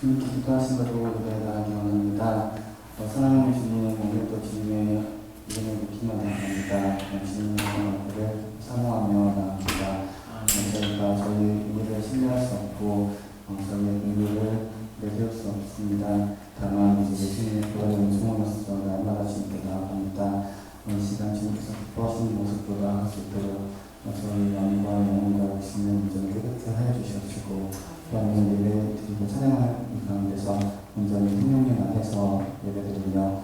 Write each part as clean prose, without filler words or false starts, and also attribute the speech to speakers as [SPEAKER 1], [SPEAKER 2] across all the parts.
[SPEAKER 1] 주님께 기도하신 것을 노래하기 원합니다. 사랑하는 주님, 오늘도 주님의 이름을 높이며 나갑니다. 주님의 얼굴을 사모하며 나갑니다. 저희가 저희의 의무를 신뢰할 수 없고 저희의 의무를 내세울 수 없습니다. 다만 예수님의 보혈의 은총으로서 날마다 주님께 나아갑니다. 이 시간 주님께서 기뻐하시는 모습으로 나아갈 수 있도록 저희 마음과 영혼과 욕심을 온전히 깨끗게 하여 주시옵시고 또한 예배 드리고 찬양할 이 가운데서 온전히 성령님 안에서 예배드리며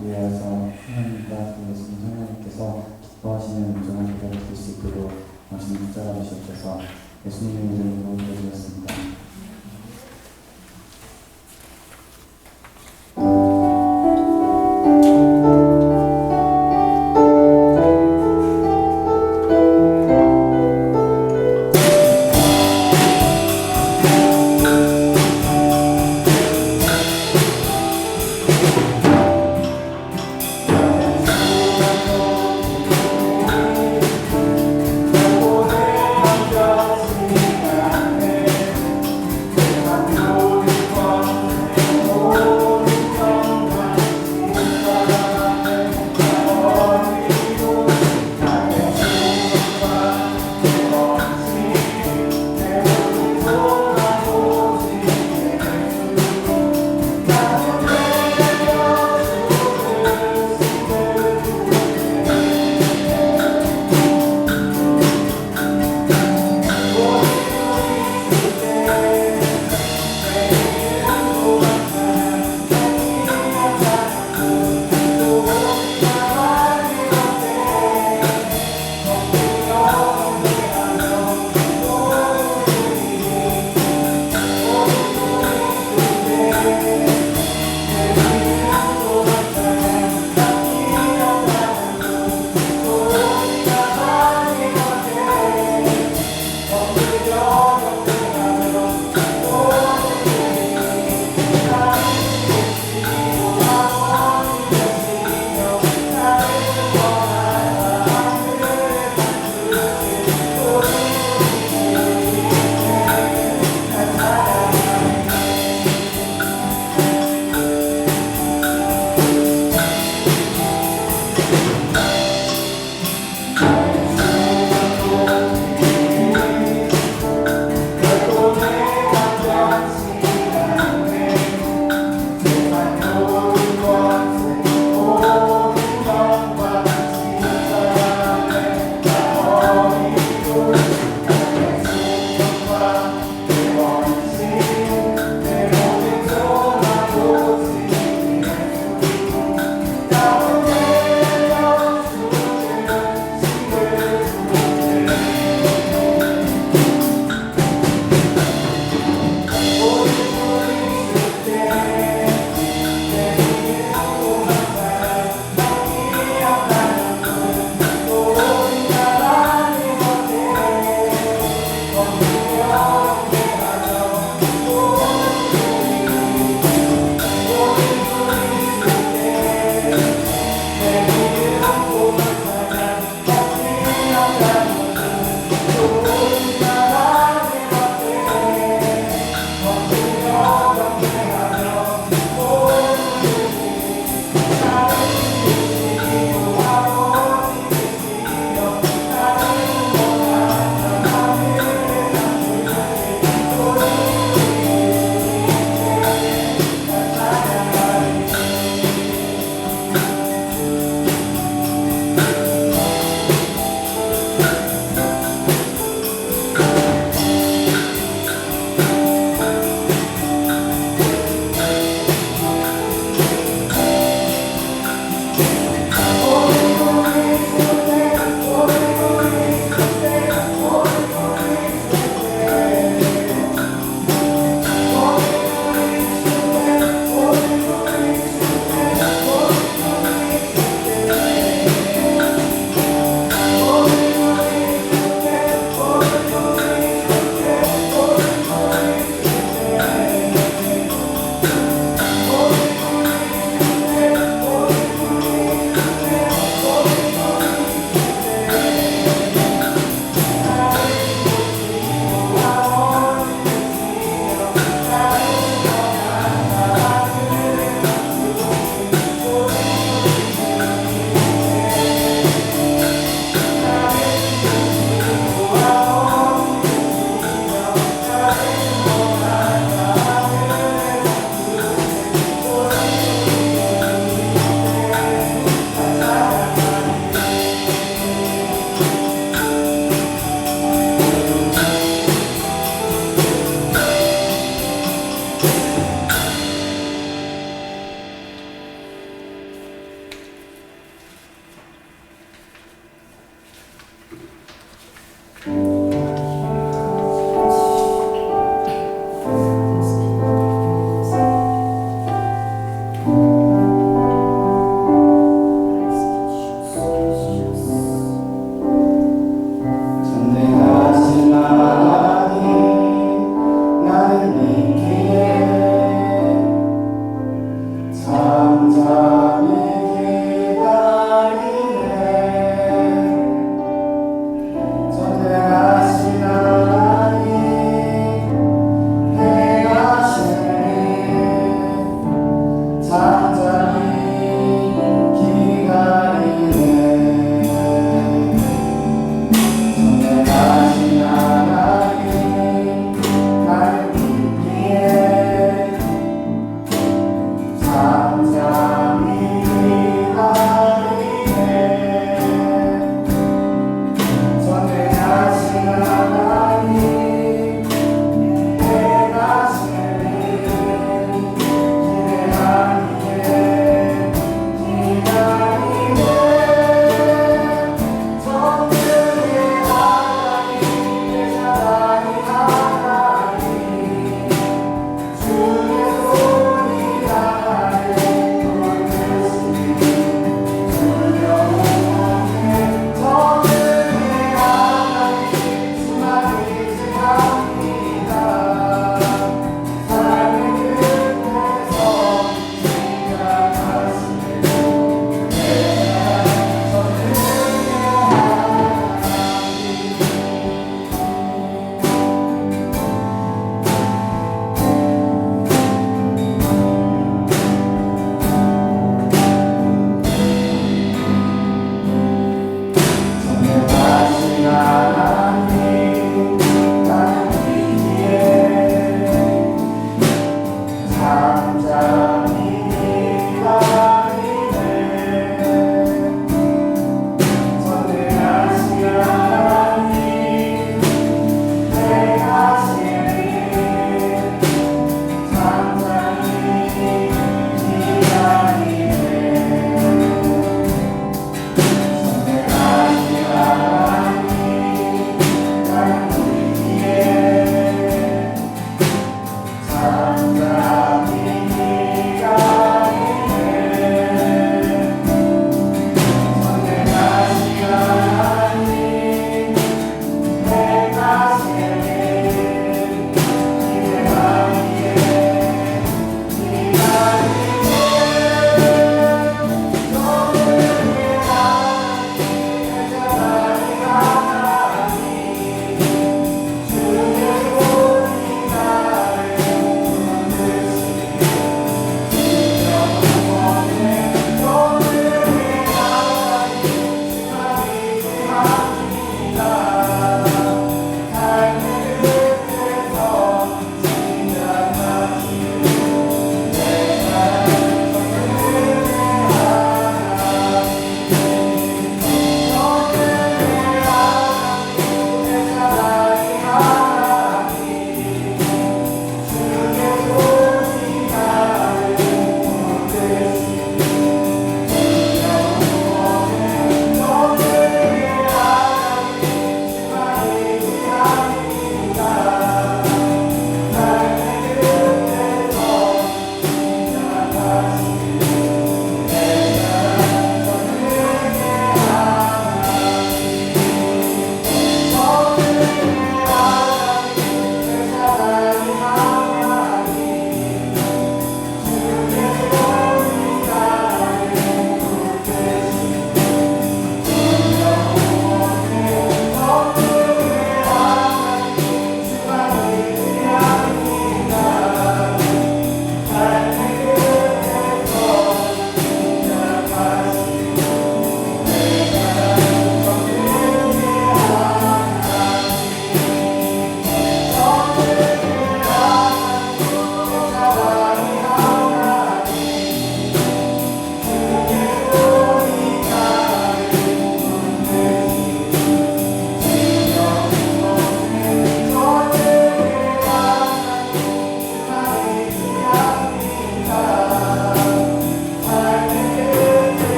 [SPEAKER 1] 교회에서 하나님과 예수님 성령님께서 기뻐하시는 온전한 예배를 드릴 수 있도록 주님 붙잡아 주시옵소서. 예수님의 이름으로 기도드렸습니다.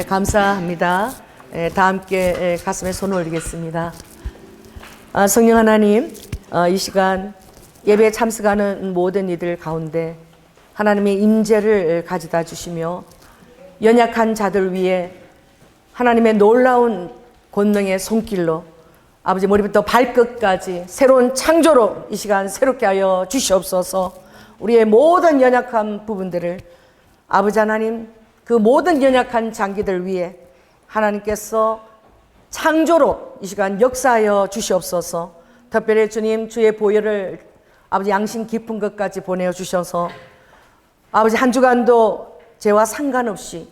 [SPEAKER 2] 감사합니다. 다 함께 가슴에 손을 올리겠습니다. 성령 하나님, 이 시간 예배에 참석하는 모든 이들 가운데 하나님의 임재를 가져다 주시며 연약한 자들 위해 하나님의 놀라운 권능의 손길로 아버지 머리부터 발끝까지 새로운 창조로 이 시간 새롭게 하여 주시옵소서. 우리의 모든 연약한 부분들을 아버지 하나님, 그 모든 연약한 장기들 위해 하나님께서 창조로 이 시간 역사하여 주시옵소서. 특별히 주님, 주의 보혈을 아버지 양심 깊은 것까지 보내어 주셔서 아버지 한 주간도 죄와 상관없이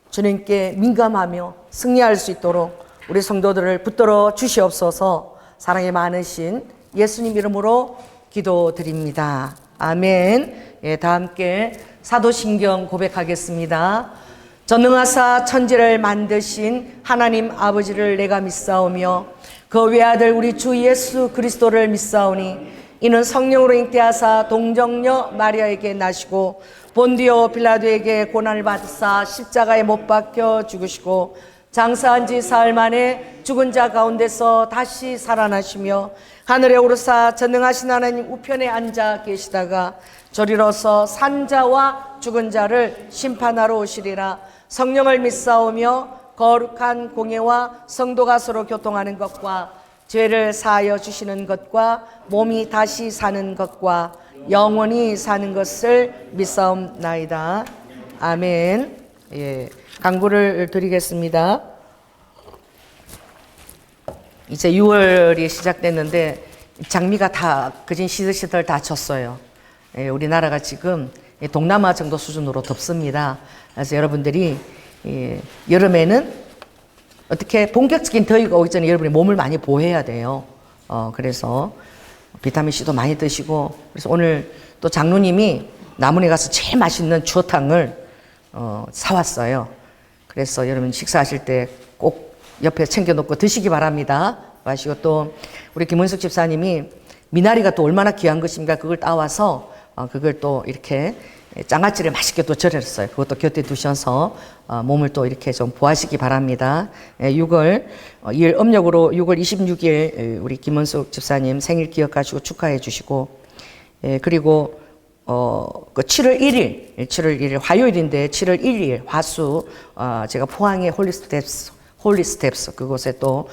[SPEAKER 2] 주님께 민감하며 승리할 수 있도록 우리 성도들을 붙들어 주시옵소서. 사랑이 많으신 예수님 이름으로 기도드립니다. 아멘. 예, 다 함께 사도신경 고백하겠습니다. 전능하사 천지를 만드신 하나님 아버지를 내가 믿사오며 그 외아들 우리 주 예수 그리스도를 믿사오니 이는 성령으로 잉태하사 동정녀 마리아에게 나시고 본디오 빌라도에게 고난을 받으사 십자가에 못 박혀 죽으시고 장사한 지 사흘 만에 죽은 자 가운데서 다시 살아나시며 하늘에 오르사 전능하신 하나님 우편에 앉아 계시다가 저리로서 산 자와 죽은 자를 심판하러 오시리라. 성령을 믿사오며 거룩한 공예와 성도가 서로 교통하는 것과 죄를 사하여 주시는 것과 몸이 다시 사는 것과 영원히 사는 것을 믿사옵나이다. 아멘. 예, 강구를 드리겠습니다. 이제 6월이 시작됐는데 장미가 다 그진 시들시들 다 졌어요. 예, 우리나라가 지금 동남아 정도 수준으로 덥습니다. 그래서 여러분들이 여름에는 어떻게 본격적인 더위가 오기 전에 여러분이 몸을 많이 보호해야 돼요. 그래서 비타민C도 많이 드시고, 그래서 오늘 또 장로님이 남원에 가서 제일 맛있는 추어탕을 사왔어요. 그래서 여러분 식사하실 때 꼭 옆에 챙겨놓고 드시기 바랍니다. 마시고 또 우리 김은숙 집사님이 미나리가 또 얼마나 귀한 것입니까? 그걸 따와서 그걸 또 이렇게 장아찌를 맛있게 또 절였어요. 그것도 곁에 두셔서 몸을 또 이렇게 좀 보하시기 바랍니다. 6월 2일 음력으로 6월 26일 우리 김은숙 집사님 생일 기억하시고 축하해 주시고, 그리고 그 7월 1일 화요일인데 7월 1일 화수 제가 포항의 홀리스텝스 그곳에 또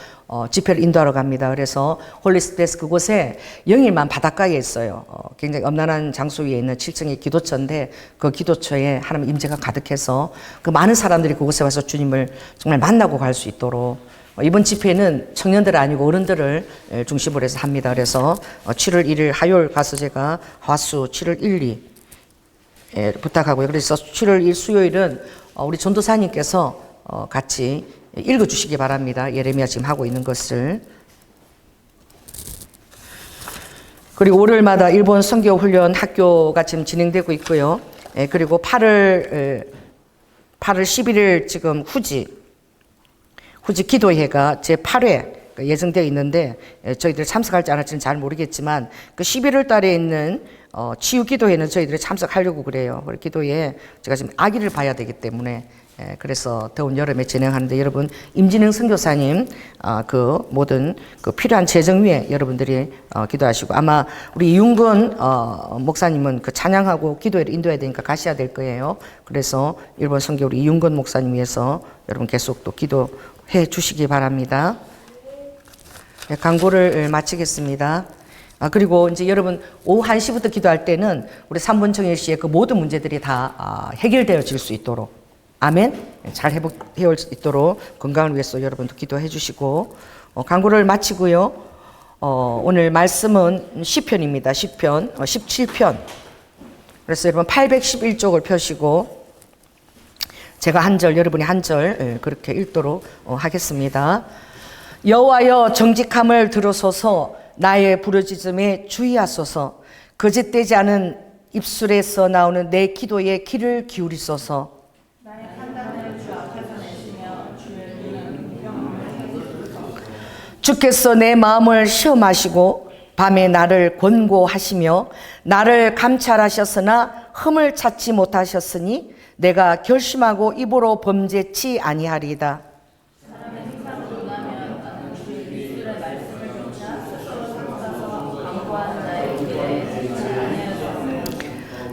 [SPEAKER 2] 집회를 인도하러 갑니다. 그래서 홀리스텝스 그곳에 영일만 바닷가에 있어요. 굉장히 엄난한 장소 위에 있는 7층의 기도처인데 그 기도처에 하나님 임재가 가득해서 그 많은 사람들이 그곳에 와서 주님을 정말 만나고 갈 수 있도록 이번 집회는 청년들 아니고 어른들을 중심으로 해서 합니다. 그래서 7월 1일 화요일 가서 제가 화수 7월 1, 2 부탁하고요. 그래서 7월 1 수요일은 우리 전도사님께서 같이 읽어주시기 바랍니다. 예레미야 지금 하고 있는 것을. 그리고 월요일마다 일본 선교 훈련 학교가 지금 진행되고 있고요. 그리고 8월 11일 지금 후지 기도회가 제8회 예정되어 있는데 저희들이 참석할지 안 할지는 잘 모르겠지만 그 11월 달에 있는 치유 기도회는 저희들이 참석하려고 그래요. 그 기도회에 제가 지금 아기를 봐야 되기 때문에 그래서 더운 여름에 진행하는데 여러분 임진영 선교사님 그 모든 그 필요한 재정 위에 여러분들이 기도하시고, 아마 우리 이윤근 목사님은 그 찬양하고 기도회를 인도해야 되니까 가셔야 될 거예요. 그래서 일본 선교 우리 이윤근 목사님 위해서 여러분 계속 또 기도해 주시기 바랍니다. 광고를 마치겠습니다. 그리고 이제 여러분 오후 1시부터 기도할 때는 우리 3분 청일 씨의 그 모든 문제들이 다 해결되어질 수 있도록, 아멘, 잘 회복되어 있도록 건강을 위해서 여러분도 기도해 주시고, 광고를 마치고요. 오늘 말씀은 시편입니다. 시편 17편. 그래서 여러분 811쪽을 펴시고 제가 한 절 여러분이 한 절 그렇게 읽도록 하겠습니다. 여호와여 정직함을 들으소서, 나의 부르짖음에 주의하소서. 거짓되지 않은 입술에서 나오는 내 기도에 귀를 기울이소서. 나의 판단을 주 앞에서 내시며 주의 눈은 주께서 내 마음을 시험하시고 밤에 나를 권고하시며 나를 감찰하셨으나 흠을 찾지 못하셨으니 내가 결심하고 입으로 범죄치 아니하리이다.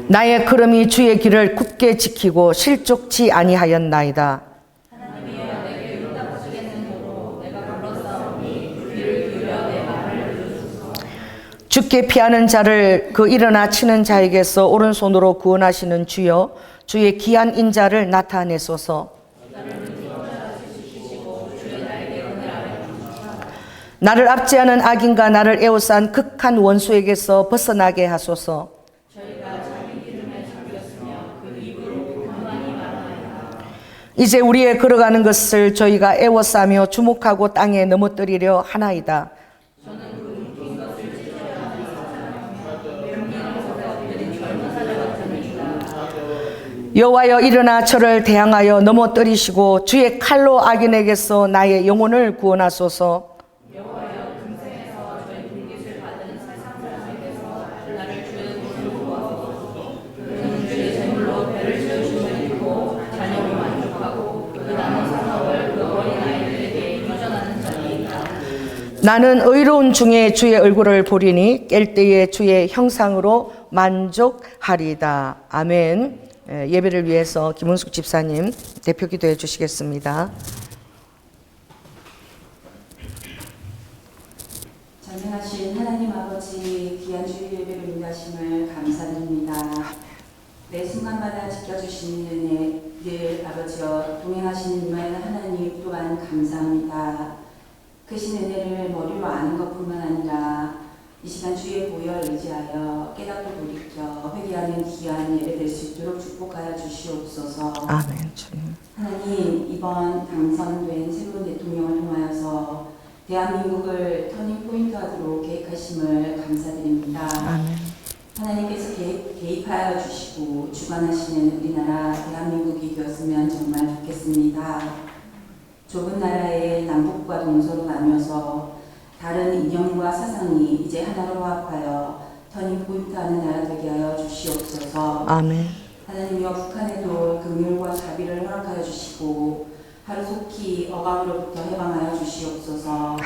[SPEAKER 2] 나의 걸음이 주의 길을 굳게 지키고 실족치 아니하였나이다. 하나님이여 내게 응답하시겠는 도로 내가 불렀사오니 귀를 기울여 내 말을 들으소서. 주께 피하는 자를 그 일어나 치는 자에게서 오른손으로 구원하시는 주여, 주의 귀한 인자를 나타내소서. 나를 압제하는 악인과 나를 에워싼 극한 원수에게서 벗어나게 하소서. 이제 우리의 걸어가는 것을 저희가 애워싸며 주목하고 땅에 넘어뜨리려 하나이다. 여호와여 일어나 저를 대항하여 넘어뜨리시고 주의 칼로 악인에게서 나의 영혼을 구원하소서. 나는 의로운 중에 주의 얼굴을 보리니 깰 때에 주의 형상으로 만족하리이다. 아멘. 예배를 위해서 김은숙 집사님 대표 기도해 주시겠습니다.
[SPEAKER 3] 전능하신 하나님 아버지, 귀한 주일 예배를 인도하심을 감사드립니다. 매 순간마다 지켜주시는 은혜, 늘 아버지여 동행하시는 님은 하나님 또한 감사합니다. 크신 은혜를 머리로 아는 것뿐만 아니라 이 시간 주의 보혈 의지하여 깨닫고 돌이켜 회개하는 귀한 예배 될 수 있도록 축복하여 주시옵소서.
[SPEAKER 2] 아멘. 주님.
[SPEAKER 3] 하나님, 이번 당선된 새로운 대통령을 통하여서 대한민국을 터닝 포인트 하도록 계획하심을 감사드립니다.
[SPEAKER 2] 아멘.
[SPEAKER 3] 하나님께서 개입하여 주시고 주관하시는 우리나라 대한민국이 되었으면 정말 좋겠습니다. 좁은 나라의 남북과 동서로 나뉘어서 다른 이념과 사상이 이제 하나로 화합하여 터닝 포인트하는 나라 되게 하여 주시옵소서.
[SPEAKER 2] 아멘.
[SPEAKER 3] 하나님이여 북한에도 긍휼과 자비를 허락하여 주시고 하루속히 억압으로부터 해방하여 주시옵소서.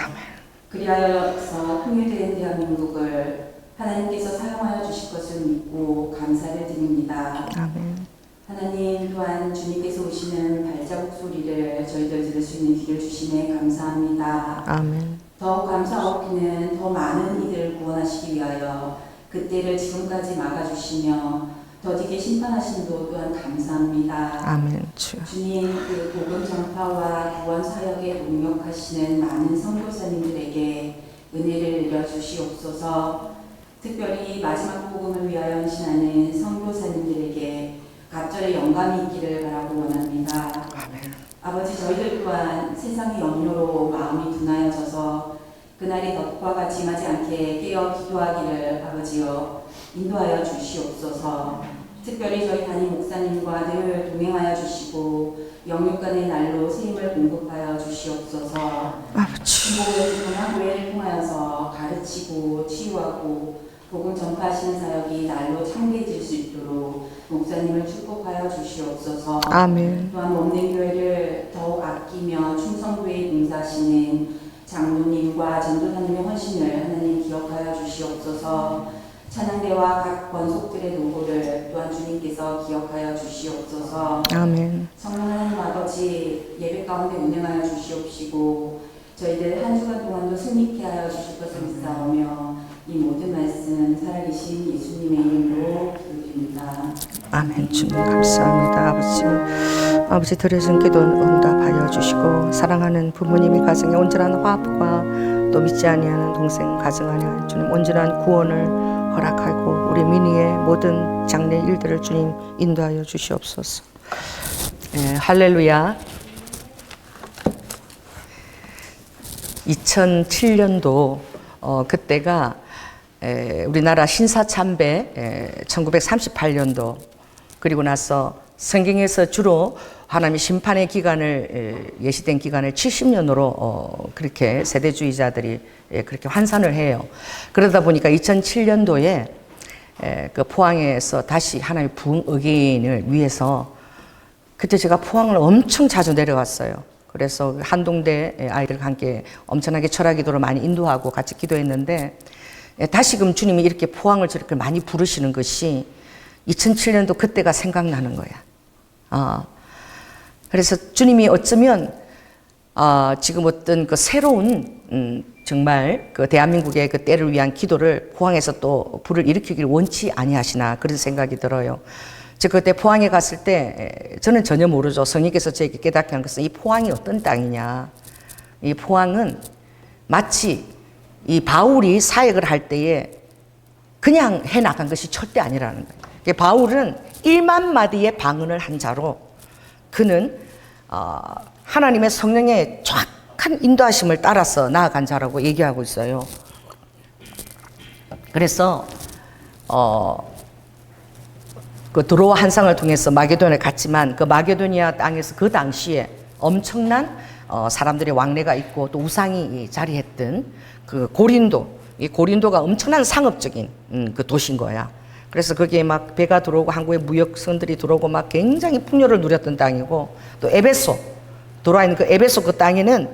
[SPEAKER 3] 그리하여서 통일된 대한민국을 하나님께서 사용하여 주실 것을 믿고 감사를 드립니다.
[SPEAKER 2] 아멘.
[SPEAKER 3] 하나님 또한 주님께서 오시는 발자국 소리를 저희들 들을 수 있는 귀를 주심에 감사합니다.
[SPEAKER 2] 아멘.
[SPEAKER 3] 더욱 감사하옵기는 더 많은 이들을 구원하시기 위하여 그때를 지금까지 막아주시며 더디게 심판하심도 또한 감사합니다.
[SPEAKER 2] 아멘. 주여.
[SPEAKER 3] 주님, 그 복음 전파와 구원 사역에 동력하시는 많은 선교사님들에게 은혜를 내려주시옵소서. 특별히 마지막 복음을 위하여 헌신하는 선교사님들에게 갑절의 영감이 있기를 바라고 원합니다.
[SPEAKER 2] 아멘.
[SPEAKER 3] 아버지, 저희들 또한 세상의 염려로 마음이 둔하여져서 그날이 덫과 같이 임하지 않게 깨어 기도하기를 아버지여 인도하여 주시옵소서. 특별히 저희 담임 목사님과 늘 동행하여 주시고 영육간의 날로 세임을 공급하여 주시옵소서.
[SPEAKER 2] 아버지.
[SPEAKER 3] 교회를 통하여서 가르치고 치유하고 복음 전파하시는 사역이 날로 창대해질 수 있도록 목사님을 축복하여 주시옵소서.
[SPEAKER 2] 아멘.
[SPEAKER 3] 또한 없는 교회를 더욱 아끼며 충성도에 봉사하시는 장로님과 전도사님의 헌신을 하나님 기억하여 주시옵소서. 찬양대와 각 권속들의 노고를 또한 주님께서 기억하여 주시옵소서.
[SPEAKER 2] 아멘.
[SPEAKER 3] 성령 하나님 아버지, 예배 가운데 운행하여 주시옵시고 저희들 한 주간 동안도 승리케 하여 주실 것을 믿사오며 이 모든 말씀 살아계신 예수님의 이름으로 기도드립니다.
[SPEAKER 2] 아멘. 주님 감사합니다. 아버지 드려진 기도 응답하여 주시고 사랑하는 부모님의 가정에 온전한 화합과 또 믿지 아니하는 동생 가정 안에 주님 온전한 구원을 허락하고 우리 민희의 모든 장래 일들을 주님 인도하여 주시옵소서. 할렐루야. 2007년도 그때가 우리나라 신사참배 1938년도 그리고 나서 성경에서 주로 하나님의 심판의 기간을 예시된 기간을 70년으로 그렇게 세대주의자들이 그렇게 환산을 해요. 그러다 보니까 2007년도에 그 포항에서 다시 하나님의 부흥 어게인을 위해서 그때 제가 포항을 엄청 자주 내려갔어요. 그래서 한동대 아이들과 함께 엄청나게 철학 기도를 많이 인도하고 같이 기도했는데 다시금 주님이 이렇게 포항을 저렇게 많이 부르시는 것이 2007년도 그때가 생각나는 거야. 그래서 주님이 어쩌면 지금 어떤 그 새로운 정말 그 대한민국의 그 때를 위한 기도를 포항에서 또 불을 일으키기를 원치 아니하시나 그런 생각이 들어요. 저 그때 포항에 갔을 때 저는 전혀 모르죠. 성령께서 저에게 깨닫게 한 것은 이 포항이 어떤 땅이냐. 이 포항은 마치 이 바울이 사역을 할 때에 그냥 해나간 것이 절대 아니라는 거예요. 바울은 1만 마디의 방언을 한 자로 그는 하나님의 성령의 정확한 인도하심을 따라서 나아간 자라고 얘기하고 있어요. 그래서 그 드로아 한상을 통해서 마게도니아에 갔지만 그 마게도니아 땅에서 그 당시에 엄청난 사람들의 왕래가 있고 또 우상이 자리했던 그 고린도, 이 고린도가 엄청난 상업적인 그 도시인 거야. 그래서 거기에 막 배가 들어오고 한국의 무역선들이 들어오고 막 굉장히 풍요를 누렸던 땅이고, 또 에베소, 들어와 있는 그 에베소 그 땅에는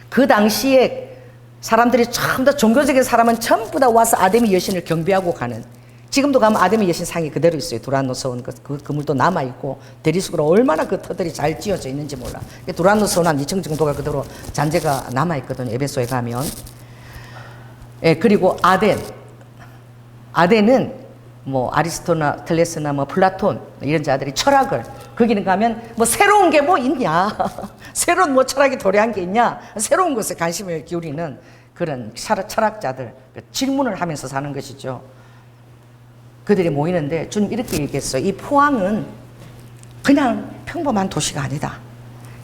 [SPEAKER 2] 그 당시에 사람들이 전부 다 종교적인 사람은 전부 다 와서 아데미 여신을 경배하고 가는, 지금도 가면 아데미 여신 상이 그대로 있어요. 두란노서원 그 그물도 남아있고 대리석으로 얼마나 그 터들이 잘 지어져 있는지 몰라. 두란노서원 한 2층 정도가 그대로 잔재가 남아있거든요. 에베소에 가면. 예, 그리고 아덴은 뭐 아리스토텔레스나 뭐 플라톤 이런 자들이 철학을, 거기는 가면 뭐 새로운 게 뭐 있냐 새로운 뭐 철학이 도래한 게 있냐, 새로운 것에 관심을 기울이는 그런 철학자들, 질문을 하면서 사는 것이죠. 그들이 모이는데 주님 이렇게 얘기했어요. 이 포항은 그냥 평범한 도시가 아니다.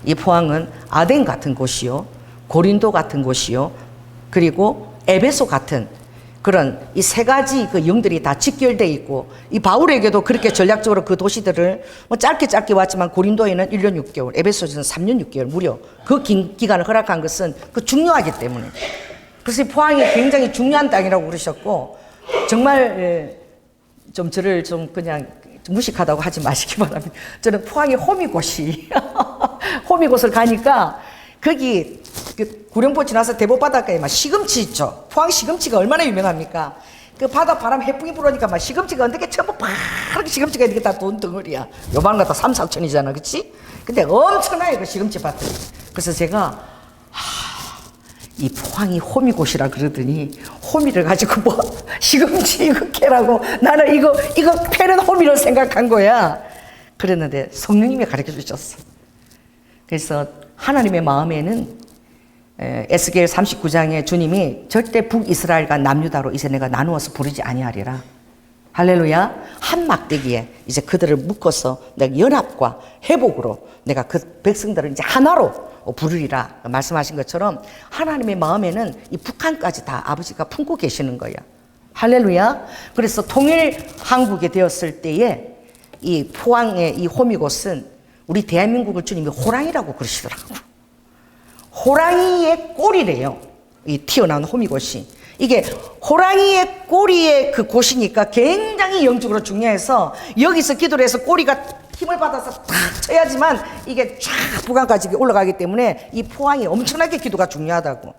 [SPEAKER 2] 이 포항은 아덴 같은 곳이요, 고린도 같은 곳이요, 그리고 에베소 같은 그런 이 세 가지 그 영들이 다 직결되어 있고, 이 바울에게도 그렇게 전략적으로 그 도시들을 뭐 짧게 왔지만 고린도에는 1년 6개월, 에베소에는 3년 6개월 무려 그 긴 기간을 허락한 것은 그 중요하기 때문에. 그래서 이 포항이 굉장히 중요한 땅이라고 그러셨고, 정말 좀 저를 좀 그냥 무식하다고 하지 마시기 바랍니다. 저는 포항의 호미곶이 호미곶을 가니까 거기 그 구룡포 지나서 대보 바닷가에 막 시금치 있죠. 포항 시금치가 얼마나 유명합니까? 그 바다 바람 해풍이 불어니까 막 시금치가 어떻게 전부 파랗게 시금치가 이렇게 다 돈 덩어리야. 요만 갖다 3, 4천이잖아, 그치? 근데 엄청나요, 그 시금치 밭들. 그래서 제가 이 포항이 호미곶이라 그러더니 호미를 가지고 뭐 시금치 이거 캐라고, 나는 이거 패는 호미를 생각한 거야. 그랬는데 성령님이 가르쳐 주셨어. 그래서 하나님의 마음에는 에스겔 39장에 주님이 절대 북이스라엘과 남유다로 이제 내가 나누어서 부르지 아니하리라. 할렐루야. 한 막대기에 이제 그들을 묶어서 내가 연합과 회복으로 내가 그 백성들을 이제 하나로 부르리라 말씀하신 것처럼, 하나님의 마음에는 이 북한까지 다 아버지가 품고 계시는 거야. 할렐루야. 그래서 통일 한국이 되었을 때에 이 포항의 이 호미곶은 우리 대한민국을 주님이 호랑이라고 그러시더라고. 호랑이의 꼬리래요. 이 튀어나온 호미곶이. 이게 호랑이의 꼬리의 그 곳이니까 굉장히 영적으로 중요해서, 여기서 기도를 해서 꼬리가 힘을 받아서 탁 쳐야지만 이게 쫙 북한까지 올라가기 때문에 이 포항이 엄청나게 기도가 중요하다고.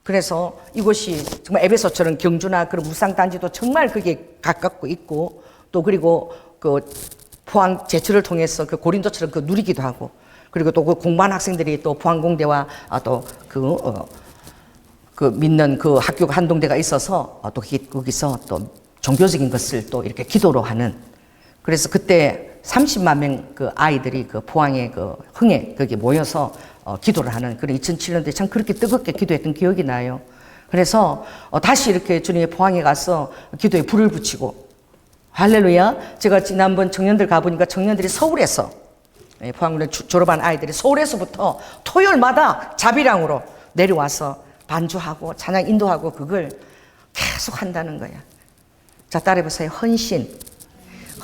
[SPEAKER 2] 그래서 이곳이 정말 에베소처럼 경주나 그런 무상단지도 정말 그게 가깝고 있고, 또 그리고 그 포항 제철을 통해서 그 고린도처럼 그 누리기도 하고, 그리고 또 그 공부한 학생들이 또 포항공대와 또 그 믿는 그 학교가 한동대가 있어서 또 거기서 또 종교적인 것을 또 이렇게 기도로 하는. 그래서 그때 30만 명 그 아이들이 그 포항의 그 흥에 거기 모여서 기도를 하는 그런 2007년도에 참 그렇게 뜨겁게 기도했던 기억이 나요. 그래서 다시 이렇게 주님의 포항에 가서 기도에 불을 붙이고, 할렐루야. 제가 지난번 청년들 가보니까 청년들이 서울에서, 포항군에 졸업한 아이들이 서울에서부터 토요일마다 자비랑으로 내려와서 반주하고 찬양 인도하고 그걸 계속 한다는 거야. 자, 따라해보세요. 헌신.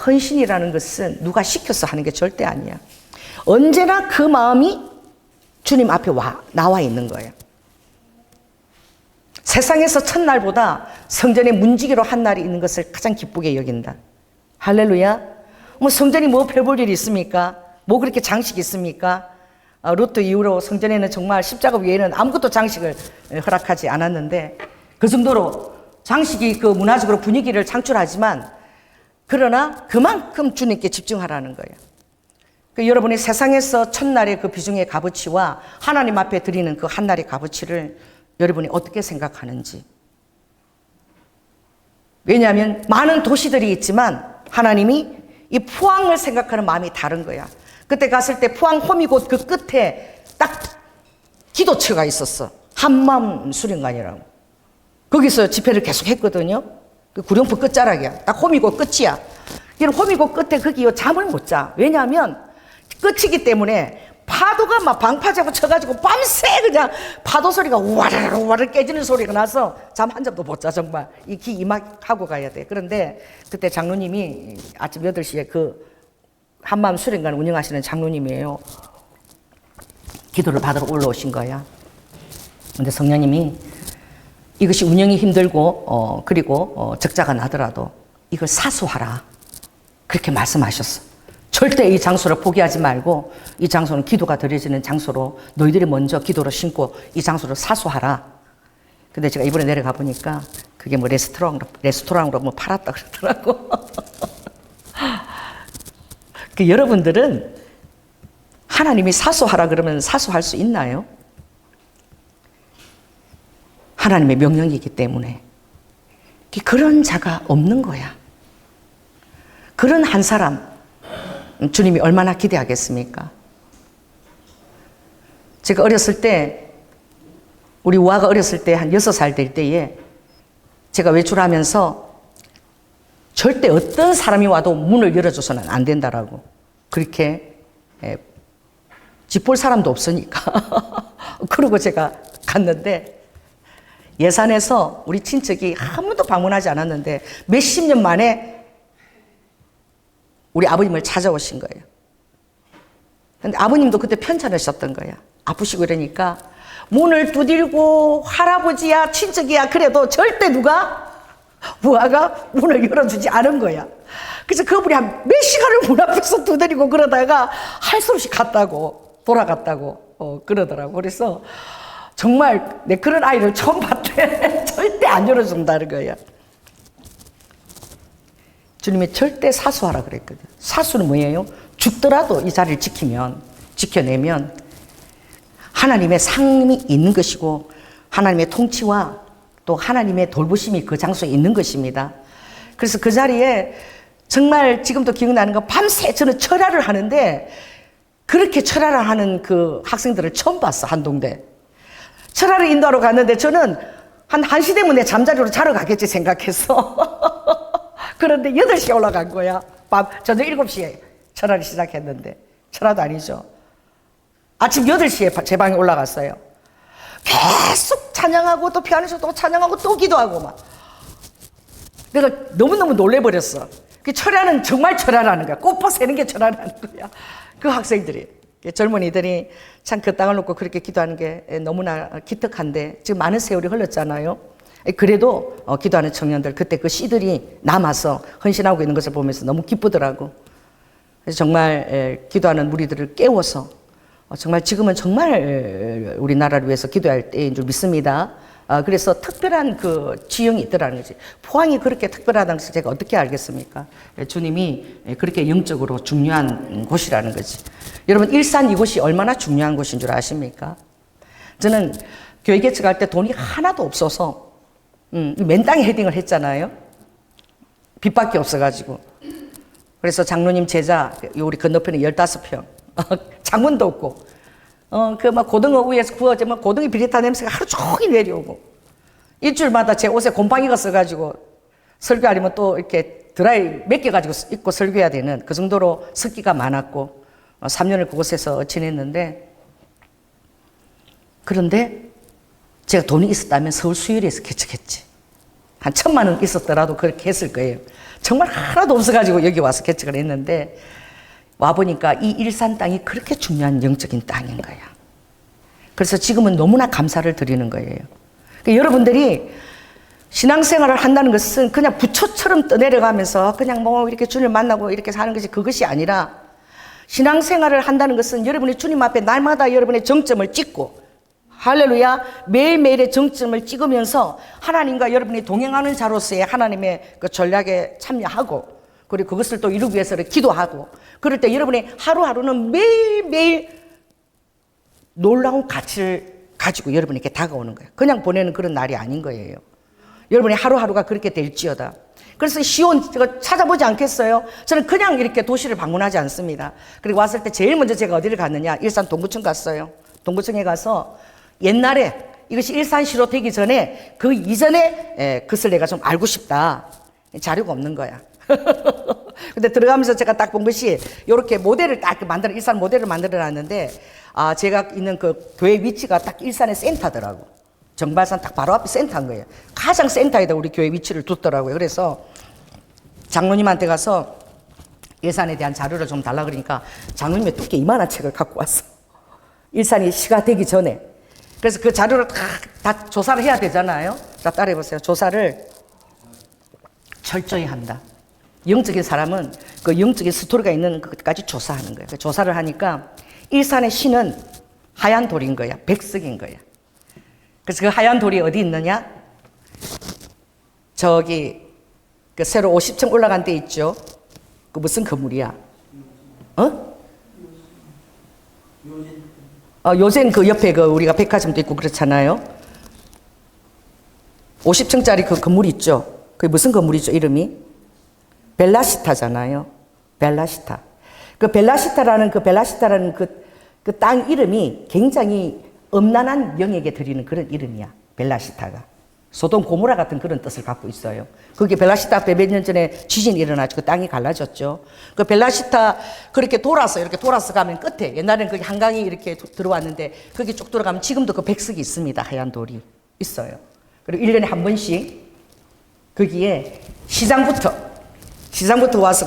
[SPEAKER 2] 헌신이라는 것은 누가 시켜서 하는 게 절대 아니야. 언제나 그 마음이 주님 앞에 나와 있는 거예요. 세상에서 첫날보다 성전에 문지기로 한 날이 있는 것을 가장 기쁘게 여긴다. 할렐루야. 뭐 성전이 뭐 별 볼 일이 있습니까? 뭐 그렇게 장식이 있습니까? 루트 이후로 성전에는 정말 십자가 외에는 아무것도 장식을 허락하지 않았는데, 그 정도로 장식이 그 문화적으로 분위기를 창출하지만, 그러나 그만큼 주님께 집중하라는 거예요. 그 여러분이 세상에서 첫날의 그 비중의 값어치와 하나님 앞에 드리는 그 한날의 값어치를 여러분이 어떻게 생각하는지. 왜냐하면 많은 도시들이 있지만 하나님이 이 포항을 생각하는 마음이 다른 거야. 그때 갔을 때 포항 호미곶 그 끝에 딱 기도처가 있었어. 한마음 수련관이라고. 거기서 집회를 계속 했거든요. 그 구룡포 끝자락이야. 딱 호미곶 끝이야. 호미곶 끝에 거기 잠을 못 자. 왜냐하면 끝이기 때문에 파도가 막 방파제고 쳐가지고 밤새 그냥 파도 소리가 우와르르 우와르르 깨지는 소리가 나서 잠 한 잠도 못 자. 정말 이 귀 이막하고 가야 돼. 그런데 그때 장로님이 아침 8시에 그 한마음 수련관 운영하시는 장로님이에요. 기도를 받으러 올라오신 거야. 근데 성령님이 이것이 운영이 힘들고 그리고 적자가 나더라도 이걸 사수하라, 그렇게 말씀하셨어. 절대 이 장소를 포기하지 말고 이 장소는 기도가 드려지는 장소로 너희들이 먼저 기도로 심고 이 장소를 사수하라. 근데 제가 이번에 내려가 보니까 그게 뭐 레스토랑으로 뭐 팔았다 그러더라고. 그 여러분들은 하나님이 사수하라 그러면 사수할 수 있나요? 하나님의 명령이기 때문에. 그런 자가 없는 거야. 그런 한 사람 주님이 얼마나 기대하겠습니까? 제가 어렸을 때, 우리 우아가 어렸을 때 한 6살 될 때에 제가 외출하면서 절대 어떤 사람이 와도 문을 열어줘서는 안 된다라고 그렇게 집 볼 사람도 없으니까 그러고 제가 갔는데 예산에서 우리 친척이 한 번도 방문하지 않았는데 몇십 년 만에 우리 아버님을 찾아오신 거예요. 근데 아버님도 그때 편찮으셨던 거야. 아프시고 이러니까 문을 두들고 할아버지야 친척이야 그래도 절대 누가 부하가 문을 열어주지 않은 거야. 그래서 그분이 한 몇 시간을 문 앞에서 두드리고 그러다가 할 수 없이 갔다고 돌아갔다고 그러더라고. 그래서 정말 내 그런 아이를 처음 봤대. 절대 안 열어준다는 거야. 주님이 절대 사수하라 그랬거든. 사수는 뭐예요? 죽더라도 이 자리를 지켜내면 하나님의 상임이 있는 것이고 하나님의 통치와 또 하나님의 돌보심이 그 장소에 있는 것입니다. 그래서 그 자리에 정말 지금도 기억나는 거 밤새 저는 철야를 하는데 그렇게 철야를 하는 그 학생들을 처음 봤어. 한동대. 철야를 인도하러 갔는데 저는 한 1시 되면 내 잠자리로 자러 가겠지 생각했어. 그런데 8시에 올라간 거야. 저녁 7시에 철야를 시작했는데 철야도 아니죠. 아침 8시에 제 방에 올라갔어요. 계속 찬양하고 또 피아노에서 또 찬양하고 또 기도하고 막. 내가 너무너무 놀래버렸어. 그 철야는 정말 철야라는 거야. 꽃포 세는 게 철야라는 거야. 그 학생들이, 젊은이들이 참 그 땅을 놓고 그렇게 기도하는 게 너무나 기특한데 지금 많은 세월이 흘렀잖아요. 그래도 기도하는 청년들 그때 그 씨들이 남아서 헌신하고 있는 것을 보면서 너무 기쁘더라고. 그래서 정말 기도하는 무리들을 깨워서 정말 지금은 정말 우리나라를 위해서 기도할 때인 줄 믿습니다. 그래서 특별한 그 지형이 있더라는 거지. 포항이 그렇게 특별하다는 것을 제가 어떻게 알겠습니까? 주님이 그렇게 영적으로 중요한 곳이라는 거지. 여러분 일산 이곳이 얼마나 중요한 곳인 줄 아십니까? 저는 교회 개척할 때 돈이 하나도 없어서 맨 땅에 헤딩을 했잖아요. 빚밖에 없어가지고. 그래서 장로님 제자 우리 건너편에 15평 장문도 없고 그 막 고등어 위에서 구워지면 고등이 비릿한 냄새가 하루 종일 내려오고 일주일마다 제 옷에 곰팡이가 써가지고 설교하려면 또 이렇게 드라이 맡겨가지고 입고 설교해야 되는 그 정도로 습기가 많았고 3년을 그곳에서 지냈는데 그런데 제가 돈이 있었다면 서울 수유리에서 개척했지. 한 1,000만 원 있었더라도 그렇게 했을 거예요. 정말 하나도 없어가지고 여기 와서 개척을 했는데 와보니까 이 일산 땅이 그렇게 중요한 영적인 땅인 거야. 그래서 지금은 너무나 감사를 드리는 거예요. 그러니까 여러분들이 신앙생활을 한다는 것은 그냥 부초처럼 떠내려가면서 그냥 뭐 이렇게 주님을 만나고 이렇게 사는 것이 그것이 아니라 신앙생활을 한다는 것은 여러분이 주님 앞에 날마다 여러분의 정점을 찍고 할렐루야 매일매일의 정점을 찍으면서 하나님과 여러분이 동행하는 자로서의 하나님의 그 전략에 참여하고 그리고 그것을 또 이루기 위해서 기도하고 그럴 때 여러분이 하루하루는 매일매일 놀라운 가치를 가지고 여러분에게 다가오는 거예요. 그냥 보내는 그런 날이 아닌 거예요. 여러분의 하루하루가 그렇게 될지어다. 그래서 시온 제가 찾아보지 않겠어요? 저는 그냥 이렇게 도시를 방문하지 않습니다. 그리고 왔을 때 제일 먼저 제가 어디를 갔느냐? 일산 동구청 갔어요. 동구청에 가서 옛날에 이것이 일산시로 되기 전에 그 이전에 그것을 내가 좀 알고 싶다. 자료가 없는 거야. 근데 들어가면서 제가 딱 본 것이 이렇게 모델을 딱 만들어 일산 모델을 만들어 놨는데 제가 있는 그 교회 위치가 딱 일산의 센터더라고. 정발산 딱 바로 앞에 센터인 거예요. 가장 센터에다 우리 교회 위치를 뒀더라고요. 그래서 장로님한테 가서 예산에 대한 자료를 좀 달라 그러니까 장로님이 두께 이만한 책을 갖고 왔어. 일산이 시가 되기 전에. 그래서 그 자료를 다 조사를 해야 되잖아요. 자, 따라해보세요. 조사를 철저히 한다. 영적인 사람은 그 영적인 스토리가 있는 것까지 조사하는 거예요. 조사를 하니까 일산의 시는 하얀 돌인 거야. 백석인 거야. 그래서 그 하얀 돌이 어디 있느냐? 저기 그 새로 50층 올라간 데 있죠. 그 무슨 건물이야? 요새는 그 옆에 그 우리가 백화점도 있고 그렇잖아요. 50층짜리 그 건물 있죠. 그게 무슨 건물이죠? 이름이 벨라시타잖아요. 벨라시타. 그 벨라시타라는 그 땅 이름이 굉장히 엄난한 영에게 드리는 그런 이름이야. 벨라시타가. 소돔 고모라 같은 그런 뜻을 갖고 있어요. 거기 벨라시타 앞에 몇 년 전에 지진이 일어나서 그 땅이 갈라졌죠. 그 벨라시타 이렇게 돌아서 가면 끝에 옛날에는 거기 한강이 이렇게 들어왔는데 거기 쭉 들어가면 지금도 그 백석이 있습니다. 하얀 돌이 있어요. 그리고 1년에 한 번씩 거기에 시장부터 와서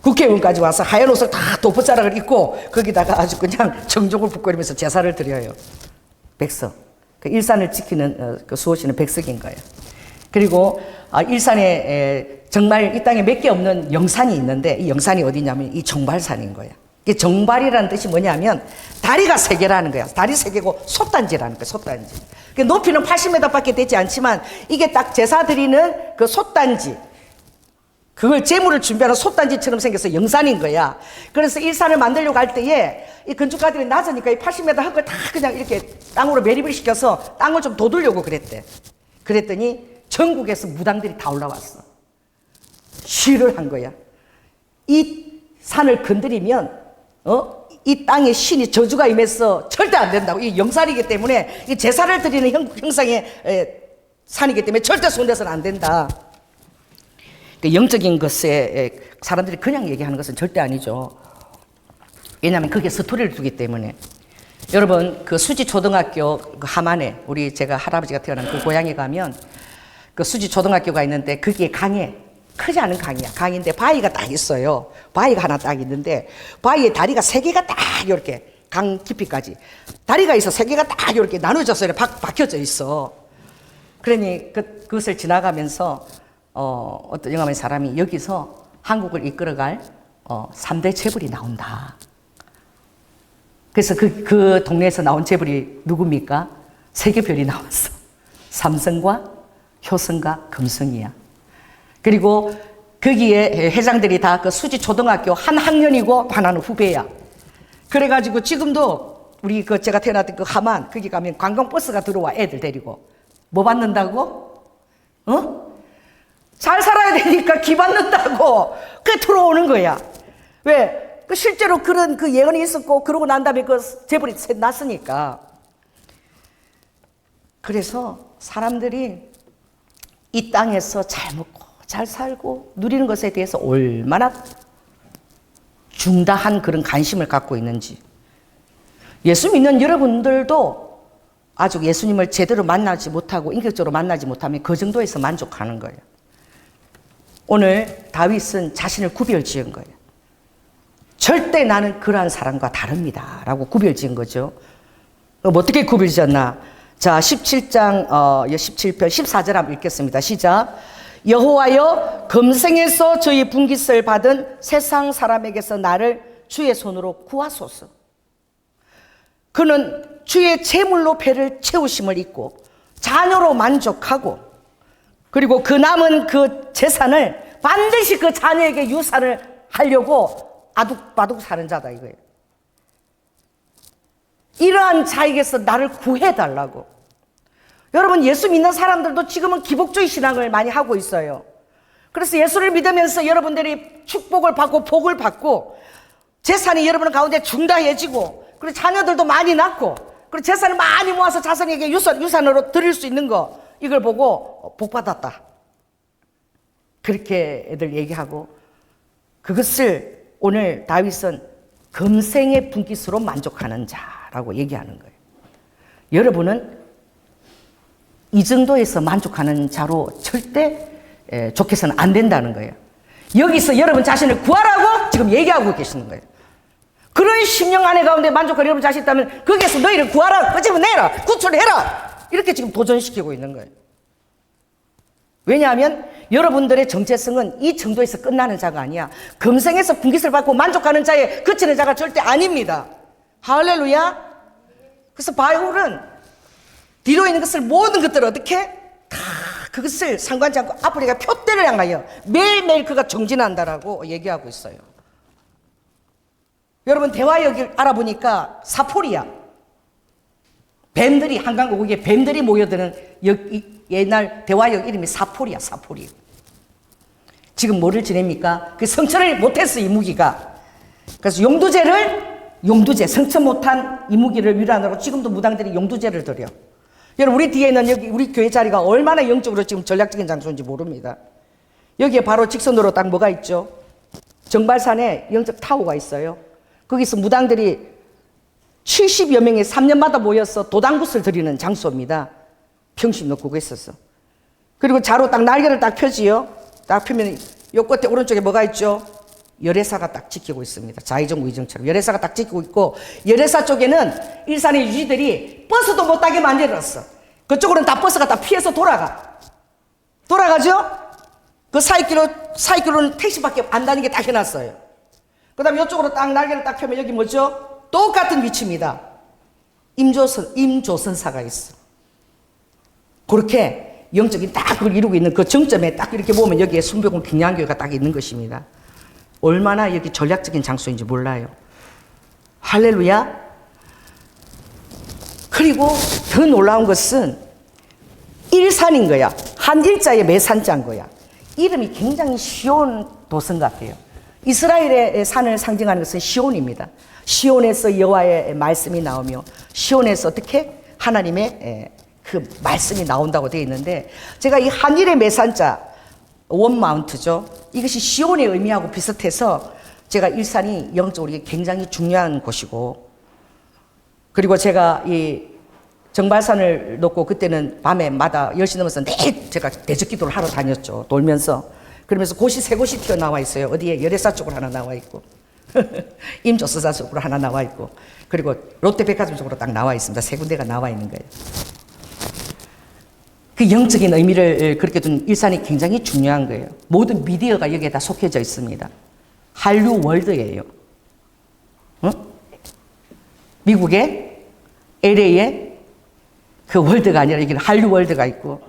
[SPEAKER 2] 국회의원까지 와서 하얀 옷을 다 도포자락을 입고 거기다가 아주 그냥 정종을 북거리면서 제사를 드려요. 백석. 그 일산을 지키는 그 수호신은 백석인 거예요. 그리고 일산에 정말 이 땅에 몇 개 없는 영산이 있는데 이 영산이 어디냐면 이 정발산인 거예요. 이 정발이라는 뜻이 뭐냐면 다리가 세 개라는 거야. 다리 세 개고 솥단지라는 거야. 솥단지. 높이는 80m밖에 되지 않지만 이게 딱 제사 드리는 그 솥단지. 그걸 재물을 준비하는 솥단지처럼 생겨서 영산인 거야. 그래서 일산을 만들려고 할 때에 이 건축가들이 낮으니까 이 80m 흙을 다 그냥 이렇게 땅으로 매립을 시켜서 땅을 좀 돋으려고 그랬대. 그랬더니 전국에서 무당들이 다 올라왔어. 시를 한 거야. 이 산을 건드리면 이 땅에 신이 저주가 임해서 절대 안 된다고. 이 영산이기 때문에 이 제사를 드리는 형상의 산이기 때문에 절대 손대서는 안 된다. 영적인 것에 사람들이 그냥 얘기하는 것은 절대 아니죠. 왜냐하면 그게 스토리를 두기 때문에. 여러분 그 수지초등학교 그 하만에 제가 할아버지가 태어난 그 고향에 가면 그 수지초등학교가 있는데 거기에 강에 크지 않은 강이야. 강인데 바위가 딱 있어요. 바위가 하나 딱 있는데 바위에 다리가 세 개가 딱 이렇게 강 깊이까지 다리가 있어. 세 개가 딱 이렇게 나눠져서 박혀져 있어. 그러니 그것을 지나가면서 어떤 영화의 사람이 여기서 한국을 이끌어갈 3대 재벌이 나온다. 그래서 그 동네에서 나온 재벌이 누굽니까? 세계별이 나왔어. 삼성과 효성과 금성이야. 그리고 거기에 회장들이 다 그 수지초등학교 한 학년이고 하나는 후배야. 그래가지고 지금도 우리 제가 태어났던 그 하만 거기 가면 관광버스가 들어와 애들 데리고. 뭐 받는다고? 잘 살아야 되니까 기 받는다고. 그게 들어오는 거야. 왜? 실제로 그런 그 예언이 있었고, 그러고 난 다음에 그 재벌이 났으니까. 그래서 사람들이 이 땅에서 잘 먹고, 잘 살고, 누리는 것에 대해서 얼마나 중다한 그런 관심을 갖고 있는지. 예수 믿는 여러분들도 아직 예수님을 제대로 만나지 못하고, 인격적으로 만나지 못하면 그 정도에서 만족하는 거예요. 오늘 다윗은 자신을 구별 지은 거예요. 절대 나는 그러한 사람과 다릅니다. 라고 구별 지은 거죠. 어떻게 구별 지었나? 자, 17장, 17편, 14절 한번 읽겠습니다. 시작. 여호와여, 금생에서 저희 분깃을 받은 세상 사람에게서 나를 주의 손으로 구하소서. 그는 주의 제물로 배를 채우심을 잊고 자녀로 만족하고 그리고 그 남은 그 재산을 반드시 그 자녀에게 유산을 하려고 아둑바둑 사는 자다 이거예요. 이러한 자에게서 나를 구해달라고. 여러분 예수 믿는 사람들도 지금은 기복주의 신앙을 많이 하고 있어요. 그래서 예수를 믿으면서 여러분들이 축복을 받고 복을 받고 재산이 여러분 가운데 중다해지고 그리고 자녀들도 많이 낳고 그리고 재산을 많이 모아서 자손에게 유산으로 드릴 수 있는 거 이걸 보고 복 받았다. 그렇게 애들 얘기하고 그것을 오늘 다윗은 금생의 분깃으로 만족하는 자라고 하고 얘기하는 거예요. 여러분은 이 정도에서 만족하는 자로 절대 좋게서는 안 된다는 거예요. 여기서 여러분 자신을 구하라고 지금 얘기하고 계시는 거예요. 그런 심령 안에 가운데 만족할 여러분 자신 있다면 거기에서 너희를 구하라, 끄집어내라, 구출해라, 이렇게 지금 도전시키고 있는 거예요. 왜냐하면 여러분들의 정체성은 이 정도에서 끝나는 자가 아니야. 금생에서 분깃을 받고 만족하는 자에 그치는 자가 절대 아닙니다. 할렐루야. 그래서 바울은 뒤로 있는 것을, 모든 것들을 어떻게 다 그것을 상관치 않고 앞으로 내가 표대를 향하여 매일매일 그가 정진한다라고 얘기하고 있어요. 여러분 대화역을 알아보니까 사포리야. 뱀들이, 한강 거기에 뱀들이 모여드는 옛날 대화역 이름이 사포리야. 사포리. 지금 뭐를 지냅니까? 그 성천을 못했어, 이 무기가. 그래서 용두제, 성천 못한 이 무기를 위로하느라고 지금도 무당들이 용두제를 드려. 여러분, 우리 뒤에 있는 여기 우리 교회 자리가 얼마나 영적으로 지금 전략적인 장소인지 모릅니다. 여기에 바로 직선으로 딱 뭐가 있죠? 정발산에 영적 타워가 있어요. 거기서 무당들이 70여 명이 3년마다 모여서 도당굿을 드리는 장소입니다. 평신 놓고 그랬었어. 그리고 자로 딱 날개를 딱 펴지요. 딱 펴면 요 끝에 오른쪽에 뭐가 있죠? 열애사가 딱 지키고 있습니다. 좌의정 우의정처럼 열애사가 딱 지키고 있고, 열애사 쪽에는 일산의 유지들이 버스도 못 타게 만들었어. 그쪽으로는 다 버스가 다 피해서 돌아가죠? 그 사이길로는 택시밖에 안 다니게 딱 해놨어요. 그 다음에 이쪽으로 딱 날개를 딱 펴면 여기 뭐죠? 똑같은 위치입니다. 임조선사가 있어. 그렇게 영적인 딱 그걸 이루고 있는 그 정점에 딱 이렇게 보면 여기에 순복음 빙양교회가 딱 있는 것입니다. 얼마나 여기 전략적인 장소인지 몰라요. 할렐루야. 그리고 더 놀라운 것은 일산인 거야. 한 일자의 매산자인 거야. 이름이 굉장히 시온 도성 같아요. 이스라엘의 산을 상징하는 것은 시온입니다. 시온에서 여호와의 말씀이 나오며 시온에서 어떻게 하나님의 그 말씀이 나온다고 되어 있는데, 제가 이 한일의 매산자 원마운트죠. 이것이 시온의 의미하고 비슷해서 제가 일산이 영적으로 굉장히 중요한 곳이고, 그리고 제가 이 정발산을 놓고 그때는 밤에마다 10시 넘어서 매일 제가 대적 기도를 하러 다녔죠. 돌면서. 그러면서 곳이 세 곳이 튀어나와 있어요. 어디에 열애사 쪽으로 하나 나와 있고 임조스사 쪽으로 하나 나와 있고, 그리고 롯데백화점 쪽으로 딱 나와 있습니다. 세 군데가 나와 있는 거예요. 그 영적인 의미를 그렇게 둔 일산이 굉장히 중요한 거예요. 모든 미디어가 여기에 다 속해져 있습니다. 한류 월드예요. 응? 미국의 LA에 그 월드가 아니라 여기는 한류 월드가 있고,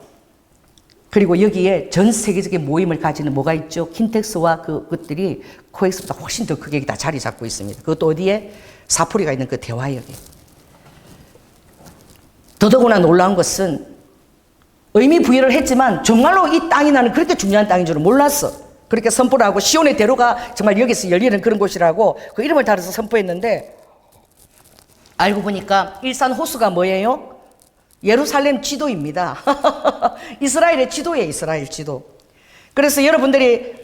[SPEAKER 2] 그리고 여기에 전 세계적인 모임을 가지는 뭐가 있죠? 킨텍스와 그것들이 코엑스보다 훨씬 더 크게 다 자리 잡고 있습니다. 그것도 어디에? 사포리가 있는 그 대화역에. 더더구나 놀라운 것은 의미 부여를 했지만 정말로 이 땅이 나는 그렇게 중요한 땅인 줄은 몰랐어. 그렇게 선포를 하고 시온의 대로가 정말 여기서 열리는 그런 곳이라고 그 이름을 달아서 선포했는데, 알고 보니까 일산 호수가 뭐예요? 예루살렘 지도입니다. 이스라엘의 지도예요. 이스라엘 지도. 그래서 여러분들이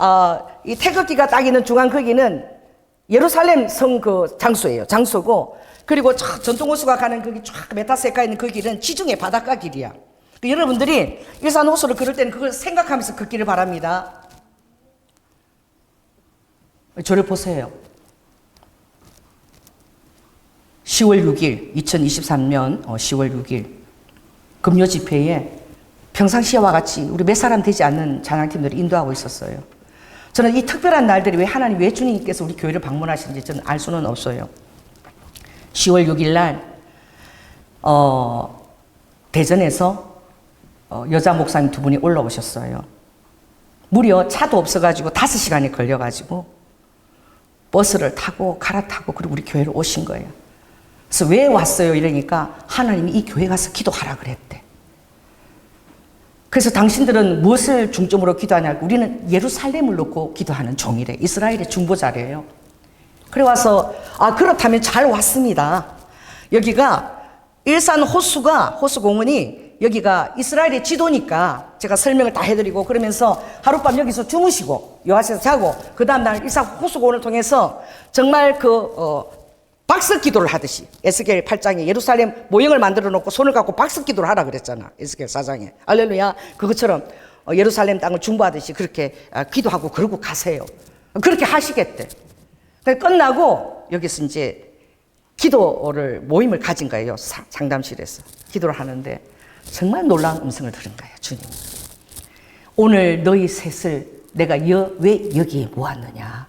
[SPEAKER 2] 이 태극기가 딱 있는 중앙 거기는 예루살렘 성 그 장소예요. 장소고, 그리고 전통 호수가 가는 거기 쫙 메타세카 있는 그 길은 지중해 바닷가 길이야. 여러분들이 일산 호수를 걸을 때는 그걸 생각하면서 걷기를 바랍니다. 저를 보세요. 10월 6일 2023년 10월 6일 금요 집회에 평상시와 같이 우리 몇 사람 되지 않는 찬양팀들이 인도하고 있었어요. 저는 이 특별한 날들이 왜 하나님, 왜 주님께서 우리 교회를 방문하시는지 저는 알 수는 없어요. 10월 6일 날 대전에서 여자 목사님 두 분이 올라오셨어요. 무려 차도 없어가지고 5시간이 걸려가지고 버스를 타고 갈아타고 그리고 우리 교회로 오신 거예요. 그래서 왜 왔어요? 이러니까 하나님이 이 교회 가서 기도하라 그랬대. 그래서 당신들은 무엇을 중점으로 기도하냐고, 우리는 예루살렘을 놓고 기도하는 종이래. 이스라엘의 중보자래요. 그래 와서 그렇다면 잘 왔습니다. 여기가 일산 호수공원이 여기가 이스라엘의 지도니까 제가 설명을 다 해드리고, 그러면서 하룻밤 여기서 주무시고 요하시에서 자고 그 다음날 일산 호수공원을 통해서 정말 박석 기도를 하듯이 에스겔 8장에 예루살렘 모형을 만들어 놓고 손을 갖고 박석 기도를 하라 그랬잖아. 에스겔 4장에. 할렐루야. 그것처럼 예루살렘 땅을 중보하듯이 그렇게 기도하고 그러고 가세요. 그렇게 하시겠대. 끝나고 여기서 이제 기도를 모임을 가진 거예요. 상담실에서 기도를 하는데 정말 놀라운 음성을 들은 거예요. 주님, 오늘 너희 셋을 내가 왜 여기에 모았느냐.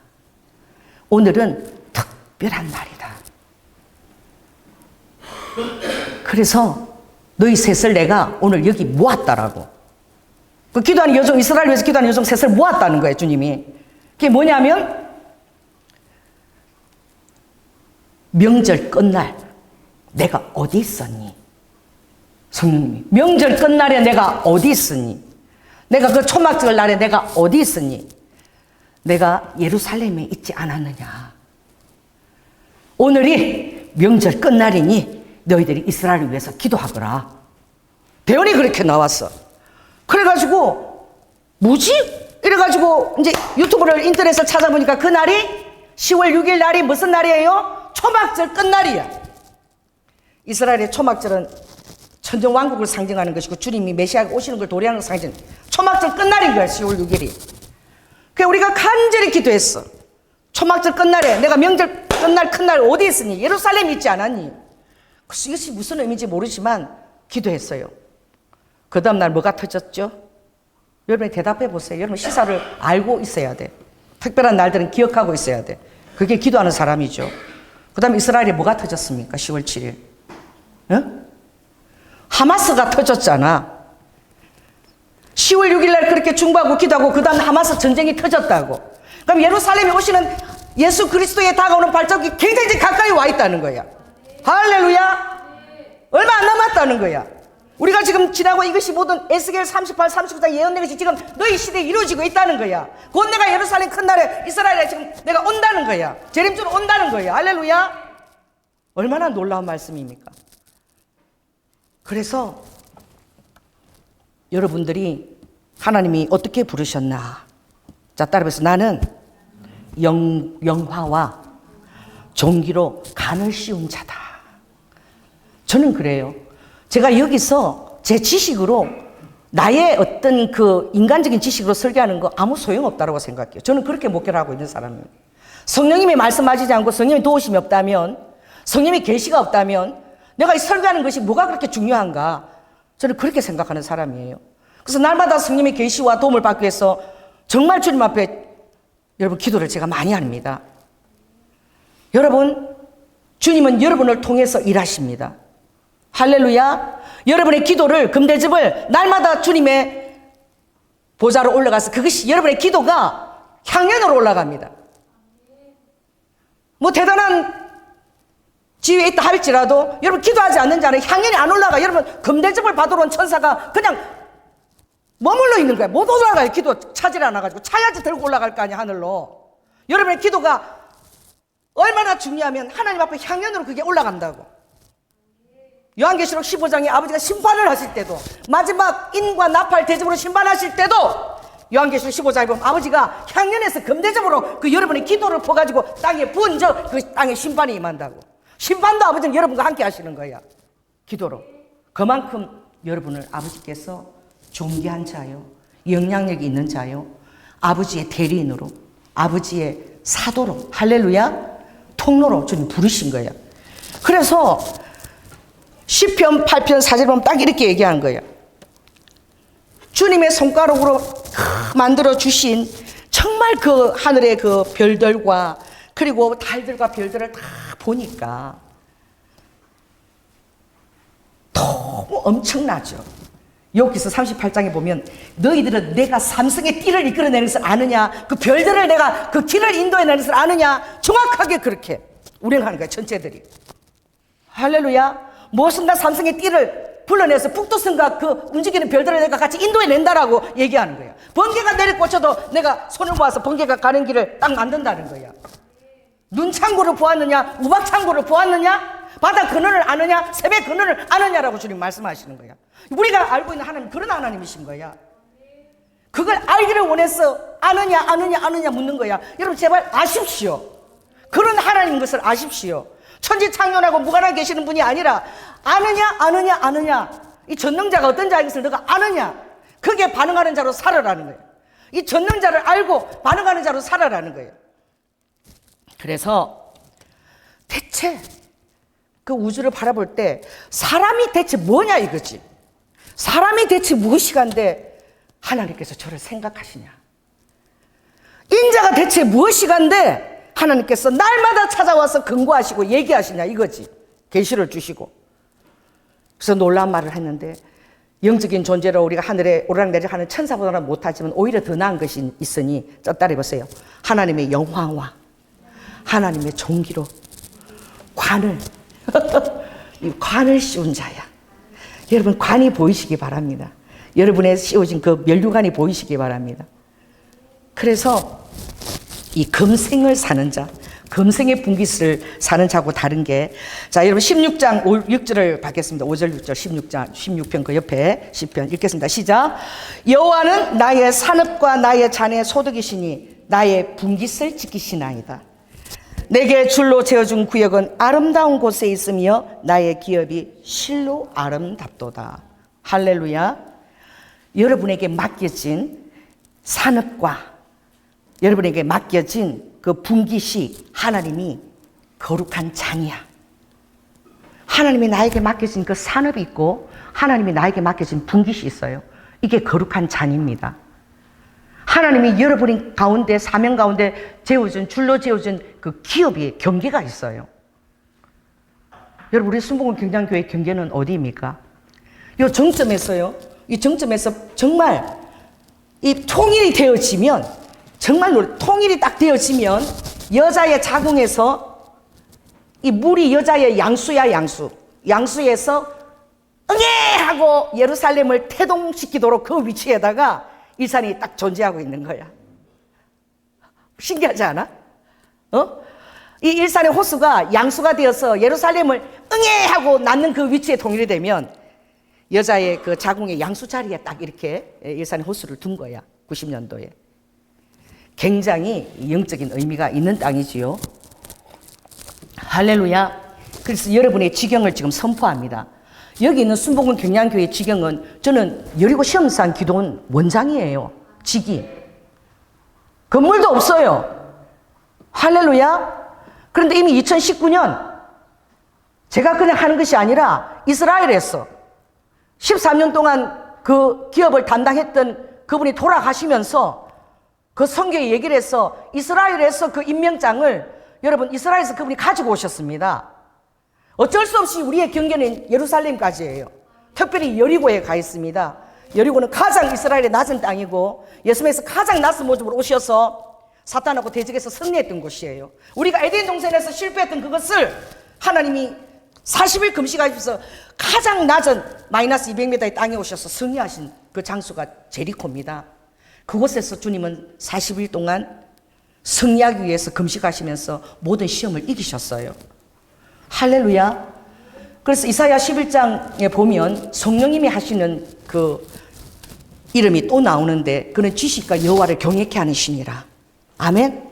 [SPEAKER 2] 오늘은 특별한 날이다. 그래서 너희 셋을 내가 오늘 여기 모았다라고. 그 기도하는 여종, 이스라엘 위해서 기도하는 여종 셋을 모았다는 거예요, 주님이. 그게 뭐냐면 명절 끝날 내가 어디 있었니? 성령님이 명절 끝날에 내가 어디 있었니? 내가 그 초막절 날에 내가 어디 있었니? 내가 예루살렘에 있지 않았느냐? 오늘이 명절 끝날이니 너희들이 이스라엘을 위해서 기도하거라. 대언이 그렇게 나왔어. 그래가지고 뭐지? 이래가지고 이제 유튜브를 인터넷에서 찾아보니까 그 날이 10월 6일 날이 무슨 날이에요? 초막절 끝날이야. 이스라엘의 초막절은 천정왕국을 상징하는 것이고 주님이 메시아가 오시는 걸 도래하는 걸 상징. 초막절 끝날인 거야, 10월 6일이. 그래서 우리가 간절히 기도했어. 초막절 끝날에 내가 명절 끝날 큰날 어디 있으니? 예루살렘에 있지 않았니? 그래서 이것이 무슨 의미인지 모르지만 기도했어요. 그 다음 날 뭐가 터졌죠? 여러분이 대답해 보세요. 여러분 시사를 알고 있어야 돼. 특별한 날들은 기억하고 있어야 돼. 그게 기도하는 사람이죠. 그 다음에 이스라엘에 뭐가 터졌습니까? 10월 7일. 응? 하마스가 터졌잖아. 10월 6일 날 그렇게 중보하고 기도하고 그 다음 하마스 전쟁이 터졌다고. 그럼 예루살렘에 오시는 예수 그리스도의 다가오는 발자국이 굉장히 가까이 와 있다는 거야. 할렐루야. 얼마 안 남았다는 거야. 우리가 지금 지나고 이것이 모든 에스겔 38, 39장 예언된 것이 지금 너희 시대에 이루어지고 있다는 거야. 곧 내가 예루살렘 큰 날에 이스라엘에 지금 내가 온다는 거야. 재림주로 온다는 거야. 할렐루야. 얼마나 놀라운 말씀입니까? 그래서 여러분들이 하나님이 어떻게 부르셨나? 자, 따라해서 나는 영화와 종기로 간을 씌운 자다. 저는 그래요. 제가 여기서 제 지식으로 나의 어떤 그 인간적인 지식으로 설교하는 거 아무 소용없다고 생각해요. 저는 그렇게 목회를 하고 있는 사람이에요. 성령님의 말씀하시지 않고 성령의 도우심이 없다면, 성령의 계시가 없다면 내가 이 설교하는 것이 뭐가 그렇게 중요한가? 저는 그렇게 생각하는 사람이에요. 그래서 날마다 성령의 계시와 도움을 받기 위해서 정말 주님 앞에 여러분 기도를 제가 많이 합니다. 여러분, 주님은 여러분을 통해서 일하십니다. 할렐루야. 여러분의 기도를, 금대접을 날마다 주님의 보좌로 올라가서 그것이 여러분의 기도가 향연으로 올라갑니다. 뭐 대단한 지위에 있다 할지라도 여러분 기도하지 않는 자는 향연이 안 올라가. 여러분 금대접을 받으러 온 천사가 그냥 머물러 있는 거야. 못 올라가요. 기도 차질 않아가지고. 차야지 들고 올라갈 거 아니야, 하늘로. 여러분의 기도가 얼마나 중요하면 하나님 앞에 향연으로 그게 올라간다고. 요한계시록 15장에 아버지가 심판을 하실 때도, 마지막 인과 나팔 대접으로 심판하실 때도 요한계시록 15장에 보면 아버지가 향연에서 금대접으로 그 여러분의 기도를 퍼가지고 땅에 부은 그 땅에 심판이 임한다고. 심판도 아버지는 여러분과 함께 하시는 거야. 기도로. 그만큼 여러분을 아버지께서 존귀한 자요, 영향력이 있는 자요, 아버지의 대리인으로, 아버지의 사도로, 할렐루야, 통로로 주님 부르신 거예요. 그래서 시편 8편 4절 보면 딱 이렇게 얘기하는 거예요. 주님의 손가락으로 만들어 주신 정말 그 하늘의 그 별들과 그리고 달들과 별들을 다 보니까 너무 엄청나죠. 여기서 38장에 보면 너희들은 내가 삼성의 띠를 이끌어내는 것을 아느냐, 그 별들을 내가 그 길을 인도해내는 것을 아느냐, 정확하게 그렇게 운행하는 거야, 전체들이. 할렐루야. 무엇인가 삼성의 띠를 불러내서 북두성과 그 움직이는 별들을 내가 같이 인도해낸다라고 얘기하는 거야. 번개가 내리꽂혀도 내가 손을 모아서 번개가 가는 길을 딱 만든다는 거야. 눈창고를 보았느냐, 우박창고를 보았느냐, 바다 근원을 아느냐, 샘의 근원을 아느냐라고 주님 말씀하시는 거야. 우리가 알고 있는 하나님, 그런 하나님이신 거야. 그걸 알기를 원해서 아느냐 묻는 거야. 여러분 제발 아십시오. 그런 하나님 것을 아십시오. 천지창조하고 무관하게 계시는 분이 아니라 아느냐 이 전능자가 어떤 자인 것을 너가 아느냐, 그게 반응하는 자로 살아라는 거예요. 이 전능자를 알고 반응하는 자로 살아라는 거예요. 그래서 대체 그 우주를 바라볼 때 사람이 대체 뭐냐 이거지. 사람이 대체 무엇이간데 하나님께서 저를 생각하시냐. 인자가 대체 무엇이간데 하나님께서 날마다 찾아와서 근거하시고 얘기하시냐 이거지. 계시를 주시고. 그래서 놀라운 말을 했는데, 영적인 존재로 우리가 하늘에 오르락내리락 하는 천사보다는 못하지만 오히려 더 나은 것이 있으니, 따라해 보세요. 하나님의 영광과 하나님의 존귀로 관을 이 관을 씌운 자야. 여러분, 관이 보이시기 바랍니다. 여러분의 씌워진 그 면류관이 보이시기 바랍니다. 그래서 이 금생을 사는 자, 금생의 분깃을 사는 자고 다른 게, 자, 여러분 16장 6절을 받겠습니다. 5절 6절 16장 16편 그 옆에 시편 읽겠습니다. 시작. 여호와는 나의 산업과 나의 잔의 소득이시니 나의 분깃을 지키시나이다. 내게 줄로 재어준 구역은 아름다운 곳에 있으며 나의 기업이 실로 아름답도다. 할렐루야. 여러분에게 맡겨진 산업과 여러분에게 맡겨진 그 분깃이 하나님이 거룩한 잔이야. 하나님이 나에게 맡겨진 그 산업이 있고 하나님이 나에게 맡겨진 분깃이 있어요. 이게 거룩한 잔입니다. 하나님이 여러분 가운데, 사명 가운데 재워준, 줄로 재워준 그 기업이 경계가 있어요. 여러분, 우리 순복음 경장교회 경계는 어디입니까? 이 정점에서요, 이 정점에서 정말 이 통일이 되어지면, 정말 통일이 딱 되어지면 여자의 자궁에서 이 물이 여자의 양수야, 양수. 양수에서 응애! 하고 예루살렘을 태동시키도록 그 위치에다가 일산이 딱 존재하고 있는 거야. 신기하지 않아? 이 일산의 호수가 양수가 되어서 예루살렘을 응애! 하고 낳는 그 위치에 통일이 되면 여자의 그 자궁의 양수 자리에 딱 이렇게 일산의 호수를 둔 거야. 90년도에. 굉장히 영적인 의미가 있는 땅이지요. 할렐루야. 그래서 여러분의 지경을 지금 선포합니다. 여기 있는 순복음 경량교회 지경은, 저는 여리고 시험산 기도원 원장이에요. 직이. 건물도 없어요. 할렐루야. 그런데 이미 2019년 제가 그냥 하는 것이 아니라 이스라엘에서 13년 동안 그 기업을 담당했던 그분이 돌아가시면서 그 선교에 얘기를 해서 이스라엘에서 그 임명장을 여러분 이스라엘에서 그분이 가지고 오셨습니다. 어쩔 수 없이 우리의 경계는 예루살렘까지예요. 특별히 여리고에 가 있습니다. 여리고는 가장 이스라엘의 낮은 땅이고 예수님께서 가장 낮은 모습으로 오셔서 사탄하고 대적해서 승리했던 곳이에요. 우리가 에덴 동산에서 실패했던 그것을 하나님이 40일 금식하셔서 가장 낮은 마이너스 200m의 땅에 오셔서 승리하신 그 장소가 제리코입니다. 그곳에서 주님은 40일 동안 승리하기 위해서 금식하시면서 모든 시험을 이기셨어요. 할렐루야. 그래서 이사야 11장에 보면 성령님이 하시는 그 이름이 또 나오는데, 그는 지식과 여호와를 경외케 하는 신이라. 아멘.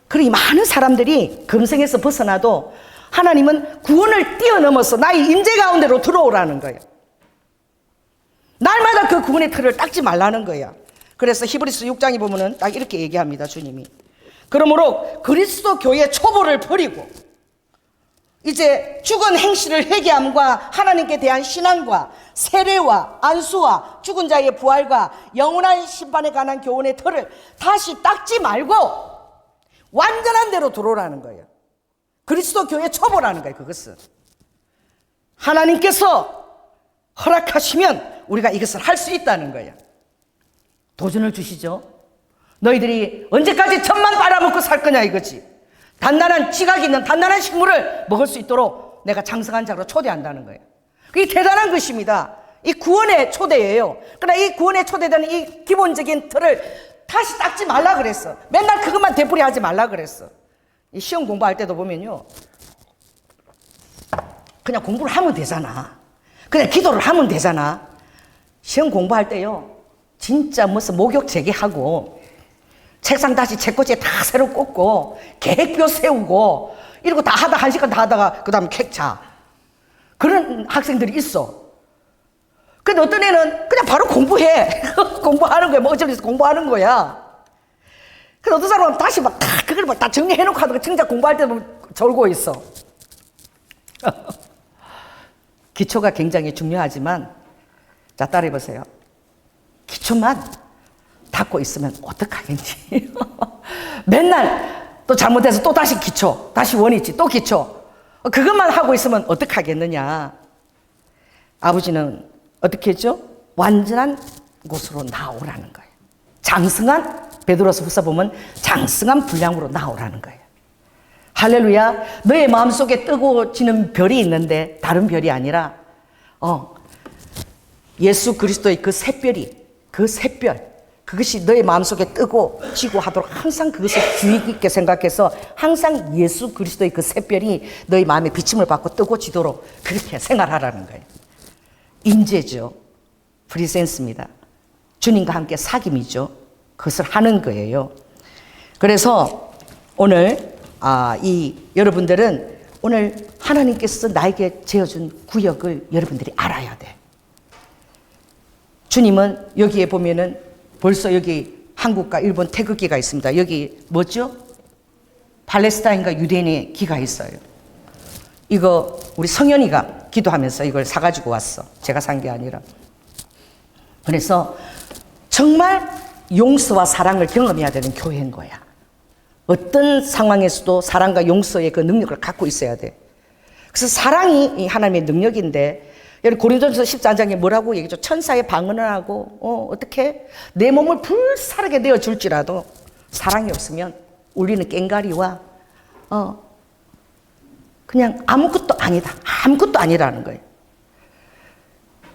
[SPEAKER 2] 그러니 많은 사람들이 금생에서 벗어나도 하나님은 구원을 뛰어넘어서 나의 임재 가운데로 들어오라는 거예요. 날마다 그 구원의 틀을 닦지 말라는 거야. 그래서 히브리서 6장에 보면은 딱 이렇게 얘기합니다. 주님이. 그러므로 그리스도 교회의 초보를 버리고 이제 죽은 행실을 회개함과 하나님께 대한 신앙과 세례와 안수와 죽은 자의 부활과 영원한 심판에 관한 교훈의 틀을 다시 닦지 말고 완전한 대로 들어오라는 거예요. 그리스도 교회 초보라는 거예요. 그것은 하나님께서 허락하시면 우리가 이것을 할 수 있다는 거예요. 도전을 주시죠. 너희들이 언제까지 젖만 빨아먹고 살 거냐 이거지. 단단한 지각이 있는 단단한 식물을 먹을 수 있도록 내가 장성한 자로 초대한다는 거예요. 그게 대단한 것입니다. 이 구원의 초대예요. 그러나 이 구원의 초대되는 이 기본적인 틀을 다시 닦지 말라 그랬어. 맨날 그것만 되풀이하지 말라 그랬어. 이 시험 공부할 때도 보면요, 그냥 공부를 하면 되잖아. 그냥 기도를 하면 되잖아. 시험 공부할 때요, 진짜 무슨 목욕 재개하고 책상 다시 책꽂이에 다 새로 꽂고 계획표 세우고 이러고 다 하다 1시간 다 하다가 그 다음에 쾌 자. 그런 학생들이 있어. 근데 어떤 애는 그냥 바로 공부해. 공부하는 거야. 뭐 어쩔 수 있어. 공부하는 거야. 근데 어떤 사람은 다시 막 그걸 막 다 정리해놓고 하다가 정작 공부할 때 보면 졸고 있어. 기초가 굉장히 중요하지만, 자, 따라해보세요. 기초만 닦고 있으면 어떡하겠니? 맨날 또 잘못해서 또 다시 기초, 다시 원위치, 또 기초. 그것만 하고 있으면 어떡하겠느냐. 아버지는 어떻게 했죠? 완전한 곳으로 나오라는 거예요. 장성한, 베드로서 후서 보면 장성한 분량으로 나오라는 거예요. 할렐루야. 너의 마음속에 뜨고지는 별이 있는데 다른 별이 아니라 예수 그리스도의 그 샛별이, 그 샛별, 그것이 너의 마음속에 뜨고 지고 하도록 항상 그것을 주의 깊게 생각해서 항상 예수 그리스도의 그 샛별이 너의 마음에 비침을 받고 뜨고 지도록 그렇게 생활하라는 거예요. 인재죠. 프리센스입니다. 주님과 함께 사귐이죠. 그것을 하는 거예요. 그래서 오늘 여러분들은 오늘 하나님께서 나에게 지어준 구역을 여러분들이 알아야 돼. 주님은 여기에 보면은 벌써 여기 한국과 일본 태극기가 있습니다. 여기 뭐죠? 팔레스타인과 유대인의 기가 있어요. 이거 우리 성현이가 기도하면서 이걸 사가지고 왔어. 제가 산 게 아니라. 그래서 정말 용서와 사랑을 경험해야 되는 교회인 거야. 어떤 상황에서도 사랑과 용서의 그 능력을 갖고 있어야 돼. 그래서 사랑이 하나님의 능력인데, 여기 고린도전서 14장에 뭐라고 얘기했죠? 천사의 방언을 하고 어떻게 내 몸을 불사르게 내어줄지라도 사랑이 없으면 우리는 꽹가리와 그냥 아무것도 아니다. 아무것도 아니라는 거예요.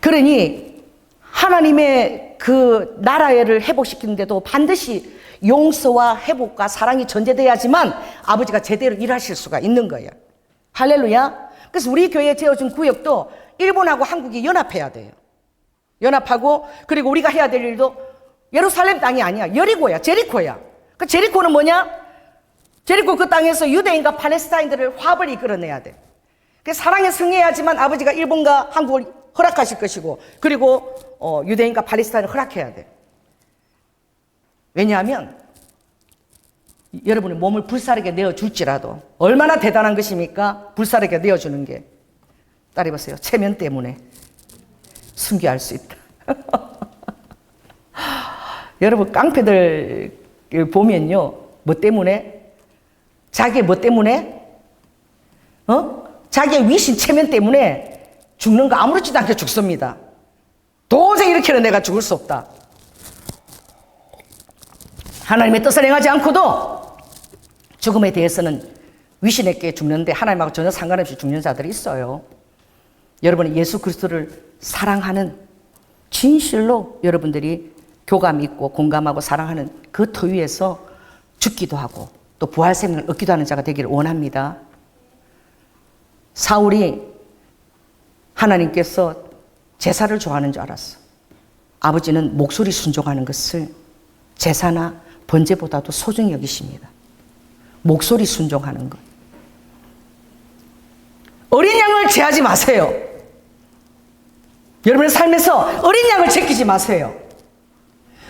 [SPEAKER 2] 그러니 하나님의 그 나라를 회복시키는데도 반드시 용서와 회복과 사랑이 전제돼야지만 아버지가 제대로 일하실 수가 있는 거예요. 할렐루야. 그래서 우리 교회에 지어준 구역도 일본하고 한국이 연합해야 돼요. 연합하고, 그리고 우리가 해야 될 일도 예루살렘 땅이 아니야. 여리고야. 제리코야. 그 제리코는 뭐냐? 제리코 그 땅에서 유대인과 팔레스타인들을 화합을 이끌어내야 돼. 그 사랑에 승리해야지만 아버지가 일본과 한국을 허락하실 것이고, 그리고 유대인과 팔레스타인을 허락해야 돼. 왜냐하면 여러분의 몸을 불사르게 내어줄지라도 얼마나 대단한 것입니까? 불사르게 내어주는 게. 따라해보세요. 체면 때문에 순교할 수 있다. 여러분 깡패들 보면요, 뭐 때문에? 자기의 뭐 때문에? 자기의 위신 체면 때문에 죽는 거 아무렇지도 않게 죽습니다. 도저히 이렇게는 내가 죽을 수 없다. 하나님의 뜻을 행하지 않고도 죽음에 대해서는 위신했기에 죽는데 하나님하고 전혀 상관없이 죽는 자들이 있어요. 여러분이 예수 그리스도를 사랑하는, 진실로 여러분들이 교감 있고 공감하고 사랑하는 그 터 위에서 죽기도 하고 또 부활 생명을 얻기도 하는 자가 되기를 원합니다. 사울이 하나님께서 제사를 좋아하는 줄 알았어. 아버지는 목소리 순종하는 것을 제사나 번제보다도 소중히 여기십니다. 목소리 순종하는 것. 어린 양을 제하지 마세요. 여러분의 삶에서 어린 양을 제끼지 마세요.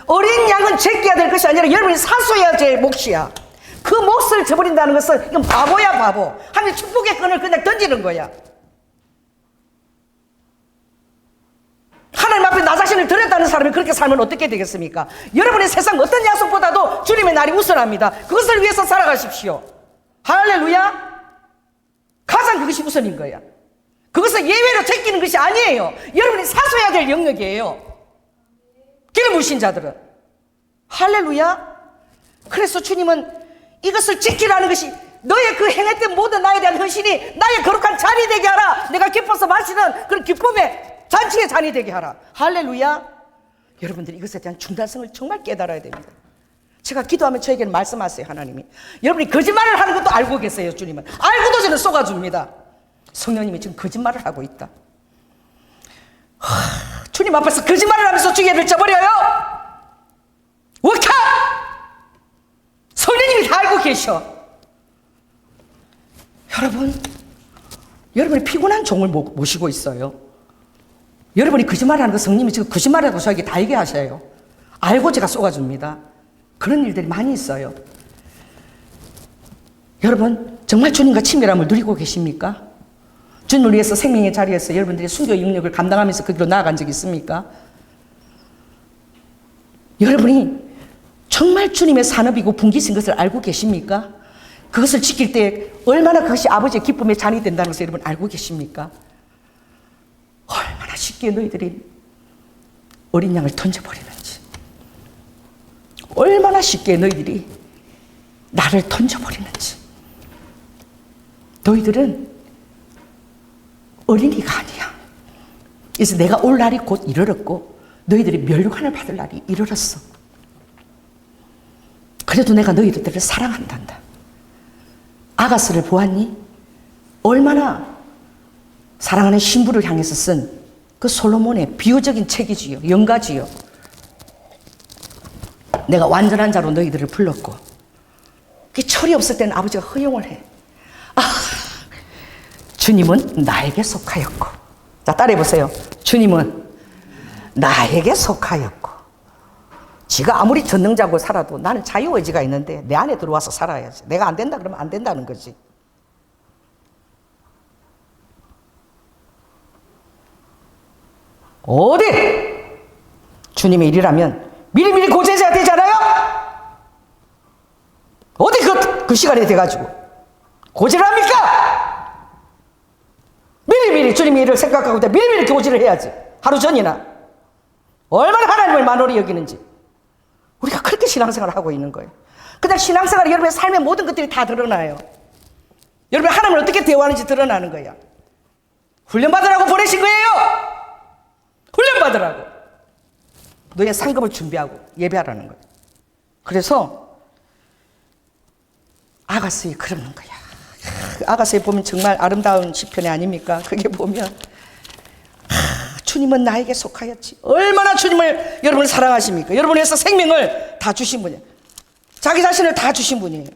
[SPEAKER 2] 어린 양은 제껴야 될 것이 아니라 여러분이 사수해야 될 몫이야. 그 몫을 저버린다는 것은 이건 바보야, 바보. 하나님 축복의 끈을 그냥 던지는 거야. 하나님 앞에 나 자신을 드렸다는 사람이 그렇게 살면 어떻게 되겠습니까? 여러분의 세상 어떤 약속보다도 주님의 날이 우선합니다. 그것을 위해서 살아가십시오. 할렐루야. 가장 그것이 우선인 거야. 그것을 예외로 제끼는 것이 아니에요. 여러분이 사수해야 될 영역이에요. 기름 부으신 자들은. 할렐루야. 그래서 주님은 이것을 지키라는 것이 너의 그 행했던 모든 나에 대한 헌신이 나의 거룩한 잔이 되게 하라. 내가 기뻐서 마시는 그런 기쁨의 잔치의 잔이 되게 하라. 할렐루야. 여러분들이 이것에 대한 중단성을 정말 깨달아야 됩니다. 제가 기도하면 저에게는 말씀하세요. 하나님이. 여러분이 거짓말을 하는 것도 알고 계세요. 주님은. 알고도 저는 쏘아줍니다. 성령님이 지금 거짓말을 하고 있다. 주님 앞에서 거짓말을 하면서 주의를 저버려요. 워카! 성령님이 다 알고 계셔. 여러분이 피곤한 종을 모시고 있어요. 여러분이 거짓말하는 거 성님이 지금 거짓말하고 저에게 다 얘기하셔요. 알고 제가 쏘아줍니다. 그런 일들이 많이 있어요. 여러분 정말 주님과 친밀함을 누리고 계십니까? 주님을 위해서 생명의 자리에서 여러분들이 순교 영역을 감당하면서 그 길로 나아간 적이 있습니까? 여러분이 정말 주님의 산업이고 분기신 것을 알고 계십니까? 그것을 지킬 때 얼마나 그것이 아버지의 기쁨의 잔이 된다는 것을 여러분 알고 계십니까? 얼마나 쉽게 너희들이 어린 양을 던져버리는지, 얼마나 쉽게 너희들이 나를 던져버리는지. 너희들은 어린이가 아니야. 그래서 내가 올 날이 곧 이르렀고 너희들이 멸관을 받을 날이 이르렀어. 그래도 내가 너희들을 사랑한단다. 아가스를 보았니? 얼마나 사랑하는 신부를 향해서 쓴 그 솔로몬의 비유적인 책이지요. 연가지요. 내가 완전한 자로 너희들을 불렀고, 그 철이 없을 때는 아버지가 허용을 해. 주님은 나에게 속하였고. 자, 따라해보세요. 주님은 나에게 속하였고. 지가 아무리 전능자고 살아도 나는 자유의지가 있는데 내 안에 들어와서 살아야지. 내가 안 된다 그러면 안 된다는 거지. 어디 주님의 일이라면 미리미리 고제자야 되잖아요. 어디 그 시간이 돼가지고 고지를 합니까? 미리미리 주님의 일을 생각하고 미리미리 고지를 해야지. 하루 전이나. 얼마나 하나님을 만홀히 여기는지. 우리가 그렇게 신앙생활을 하고 있는 거예요. 그냥 신앙생활이 여러분의 삶의 모든 것들이 다 드러나요. 여러분이 하나님을 어떻게 대화하는지 드러나는 거야. 훈련받으라고 보내신 거예요. 훈련받으라고. 너의 상급을 준비하고 예배하라는 거예요. 그래서 아가스에 그러는 거야. 아가스에 보면 정말 아름다운 시편이 아닙니까? 그게 보면 주님은 나에게 속하였지. 얼마나 주님을 여러분을 사랑하십니까? 여러분을 위해서 생명을 다 주신 분이에요. 자기 자신을 다 주신 분이에요.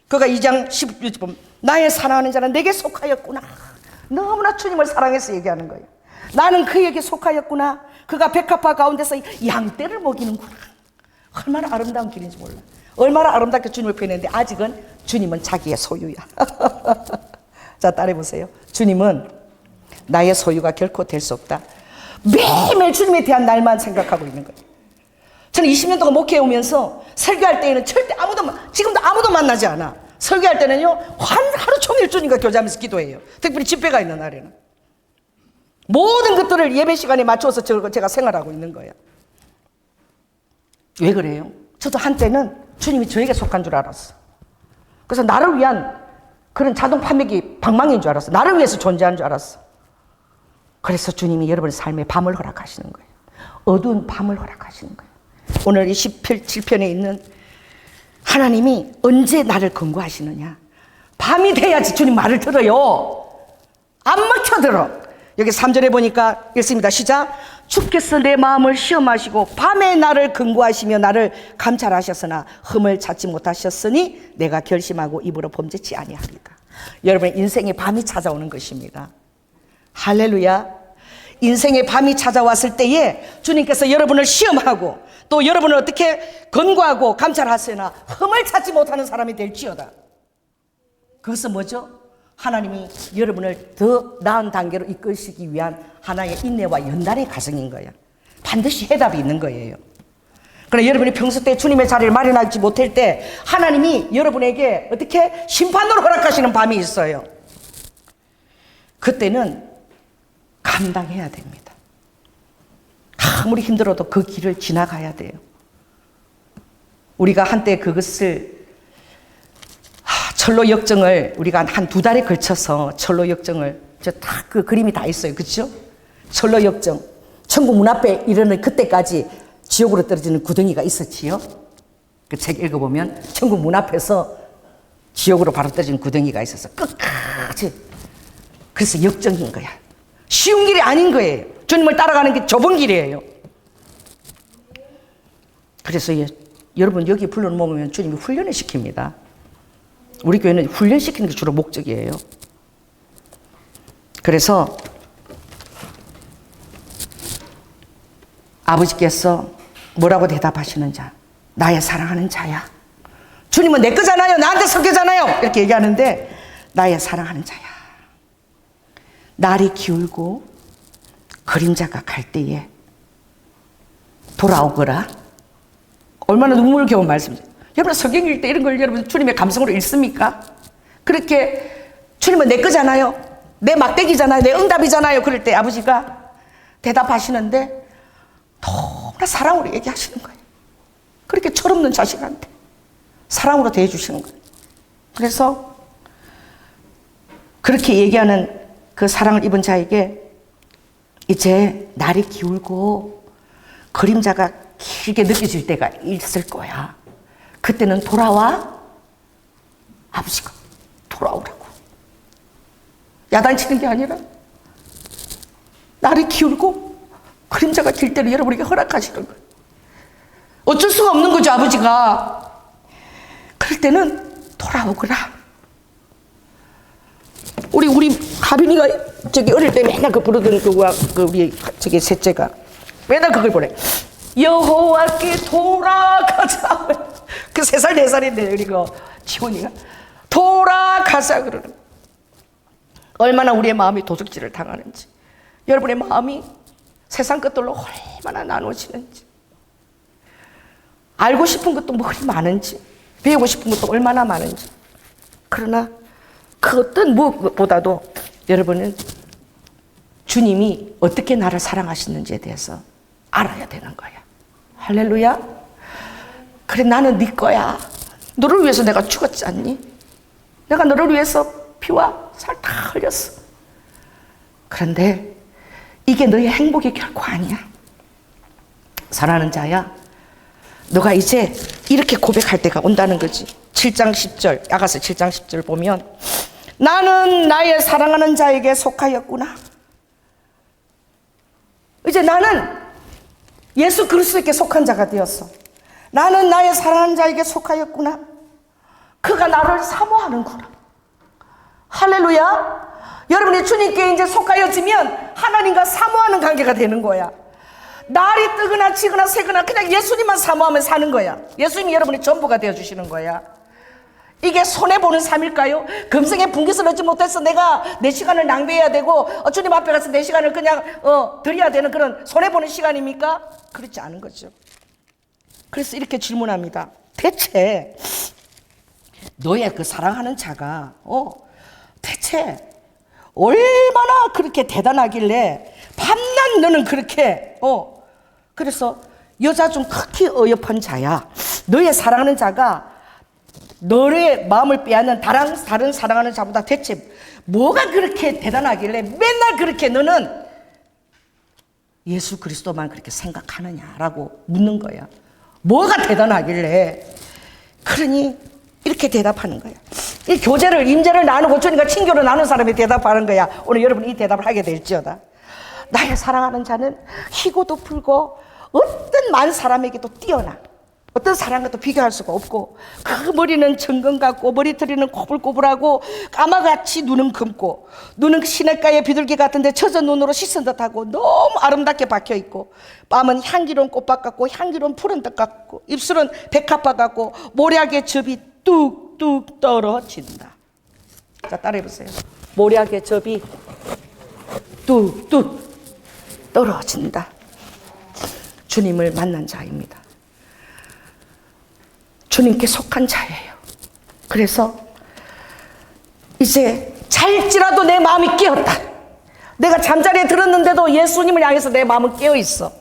[SPEAKER 2] 그가 2장 11절 보면 나의 사랑하는 자는 내게 속하였구나. 너무나 주님을 사랑해서 얘기하는 거예요. 나는 그에게 속하였구나. 그가 백합화 가운데서 양떼를 먹이는구나. 얼마나 아름다운 길인지 몰라. 얼마나 아름답게 주님을 표현했는데 아직은 주님은 자기의 소유야. 자, 따라해보세요. 주님은 나의 소유가 결코 될 수 없다. 매일매일 주님에 대한 날만 생각하고 있는 거예요. 저는 20년 동안 목회해 오면서 설교할 때에는 절대 지금도 아무도 만나지 않아. 설교할 때는요, 하루 종일 주님과 교제하면서 기도해요. 특별히 집회가 있는 날에는. 모든 것들을 예배 시간에 맞춰서 제가 생활하고 있는 거예요. 왜 그래요? 저도 한때는 주님이 저에게 속한 줄 알았어. 그래서 나를 위한 그런 자동 판매기 방망이인 줄 알았어. 나를 위해서 존재하는 줄 알았어. 그래서 주님이 여러분의 삶에 밤을 허락하시는 거예요. 어두운 밤을 허락하시는 거예요. 오늘 이 17편에 있는 하나님이 언제 나를 권고하시느냐. 밤이 돼야지 주님 말을 들어요. 안 먹혀들어. 여기 3절에 보니까 읽습니다. 시작. 주께서 내 마음을 시험하시고 밤에 나를 근고하시며 나를 감찰하셨으나 흠을 찾지 못하셨으니 내가 결심하고 입으로 범죄치 아니하리다. 여러분의 인생의 밤이 찾아오는 것입니다. 할렐루야. 인생의 밤이 찾아왔을 때에 주님께서 여러분을 시험하고 또 여러분을 어떻게 권고하고 감찰하시나 흠을 찾지 못하는 사람이 될지어다. 그것은 뭐죠? 하나님이 여러분을 더 나은 단계로 이끄시기 위한 하나의 인내와 연단의 과정인 거예요. 반드시 해답이 있는 거예요. 그러나 여러분이 평소 때 주님의 자리를 마련하지 못할 때 하나님이 여러분에게 어떻게 심판으로 허락하시는 밤이 있어요. 그때는 감당해야 됩니다. 아무리 힘들어도 그 길을 지나가야 돼요. 우리가 한때 그것을 철로 역정을 우리가 한 2달에 걸쳐서 철로 역정을 다 그 그림이 다 있어요. 그렇죠? 철로 역정. 천국 문 앞에 이르는 그때까지 지옥으로 떨어지는 구덩이가 있었지요. 그 책 읽어보면 천국 문 앞에서 지옥으로 바로 떨어지는 구덩이가 있어서 끝까지. 그래서 역정인 거야. 쉬운 길이 아닌 거예요. 주님을 따라가는 게 좁은 길이에요. 그래서 여러분 여기 불러놓으면 주님이 훈련을 시킵니다. 우리 교회는 훈련시키는 게 주로 목적이에요. 그래서 아버지께서 뭐라고 대답하시는지, 나의 사랑하는 자야. 주님은 내 거잖아요. 나한테 섞여잖아요. 이렇게 얘기하는데, 나의 사랑하는 자야. 날이 기울고 그림자가 갈 때에 돌아오거라. 얼마나 눈물겨운 말씀이죠. 여러분, 성경 읽을 때 이런 걸 여러분 주님의 감성으로 읽습니까? 그렇게 주님은 내 거잖아요. 내 막대기잖아요. 내 응답이잖아요. 그럴 때 아버지가 대답하시는데 너무나 사랑으로 얘기하시는 거예요. 그렇게 철없는 자식한테 사랑으로 대해주시는 거예요. 그래서 그렇게 얘기하는 그 사랑을 입은 자에게 이제 날이 기울고 그림자가 길게 느껴질 때가 있을 거야. 그때는 돌아와. 아버지가 돌아오라고. 야단치는 게 아니라 날이 기울고 그림자가 길 때를 여러분에게 허락하시는 거예요. 어쩔 수가 없는 거죠, 아버지가. 그럴 때는 돌아오거라. 우리 하빈이가 저기 어릴 때 맨날 그 부르던 우리 저기 셋째가 맨날 그걸 보내. 여호와께 돌아가자. 그 3살 4살인데 우리 그 지훈이가 돌아가자 그러는. 얼마나 우리의 마음이 도둑질을 당하는지, 여러분의 마음이 세상 것들로 얼마나 나눠지는지, 알고 싶은 것도 뭐리 많은지, 배우고 싶은 것도 얼마나 많은지. 그러나 그 어떤 무엇보다도 여러분은 주님이 어떻게 나를 사랑하시는지에 대해서 알아야 되는 거야. 할렐루야. 그래, 나는 네 거야. 너를 위해서 내가 죽었지 않니? 내가 너를 위해서 피와 살 다 흘렸어. 그런데 이게 너의 행복이 결코 아니야. 사랑하는 자야, 너가 이제 이렇게 고백할 때가 온다는 거지. 7장 10절, 야가서 7장 10절 보면, 나는 나의 사랑하는 자에게 속하였구나. 이제 나는 예수 그리스도께 속한 자가 되었어. 나는 나의 사랑하는 자에게 속하였구나. 그가 나를 사모하는구나. 할렐루야. 여러분이 주님께 이제 속하여지면 하나님과 사모하는 관계가 되는 거야. 날이 뜨거나 지거나 새거나 그냥 예수님만 사모하면 사는 거야. 예수님이 여러분의 전부가 되어주시는 거야. 이게 손해보는 삶일까요? 금생에 분깃을 얻지 못해서 내가 내 시간을 낭비해야 되고 주님 앞에 가서 내 시간을 그냥 드려야 되는 그런 손해보는 시간입니까? 그렇지 않은 거죠. 그래서 이렇게 질문합니다. 대체 너의 그 사랑하는 자가 대체 얼마나 그렇게 대단하길래 밤낮 너는 그렇게 그래서 여자 중 극히 어여쁜 자야. 너의 사랑하는 자가 너의 마음을 빼앗는 다른 사랑하는 자보다 대체 뭐가 그렇게 대단하길래 맨날 그렇게 너는 예수 그리스도만 그렇게 생각하느냐라고 묻는 거야. 뭐가 대단하길래. 그러니 이렇게 대답하는 거야. 이 교제를, 임재를 나누고 주님과 친교를 나눈 사람이 대답하는 거야. 오늘 여러분이 이 대답을 하게 될지어다. 나의 사랑하는 자는 희고도 풀고 어떤 많은 사람에게도 뛰어나. 어떤 사람과도 비교할 수가 없고, 그 머리는 정금 같고 머리털이는 꼬불꼬불하고 까마같이 눈은 검고 눈은 시냇가의 비둘기 같은데 젖은 눈으로 씻은 듯하고 너무 아름답게 박혀있고, 뺨은 향기로운 꽃밭 같고 향기로운 푸른 떡 같고 입술은 백합화 같고 모략의 접이 뚝뚝 떨어진다. 자, 따라해보세요. 모략의 접이 뚝뚝 떨어진다. 주님을 만난 자입니다. 주님께 속한 자예요. 그래서 이제 잘지라도 내 마음이 깨었다. 내가 잠자리에 들었는데도 예수님을 향해서 내 마음은 깨어있어.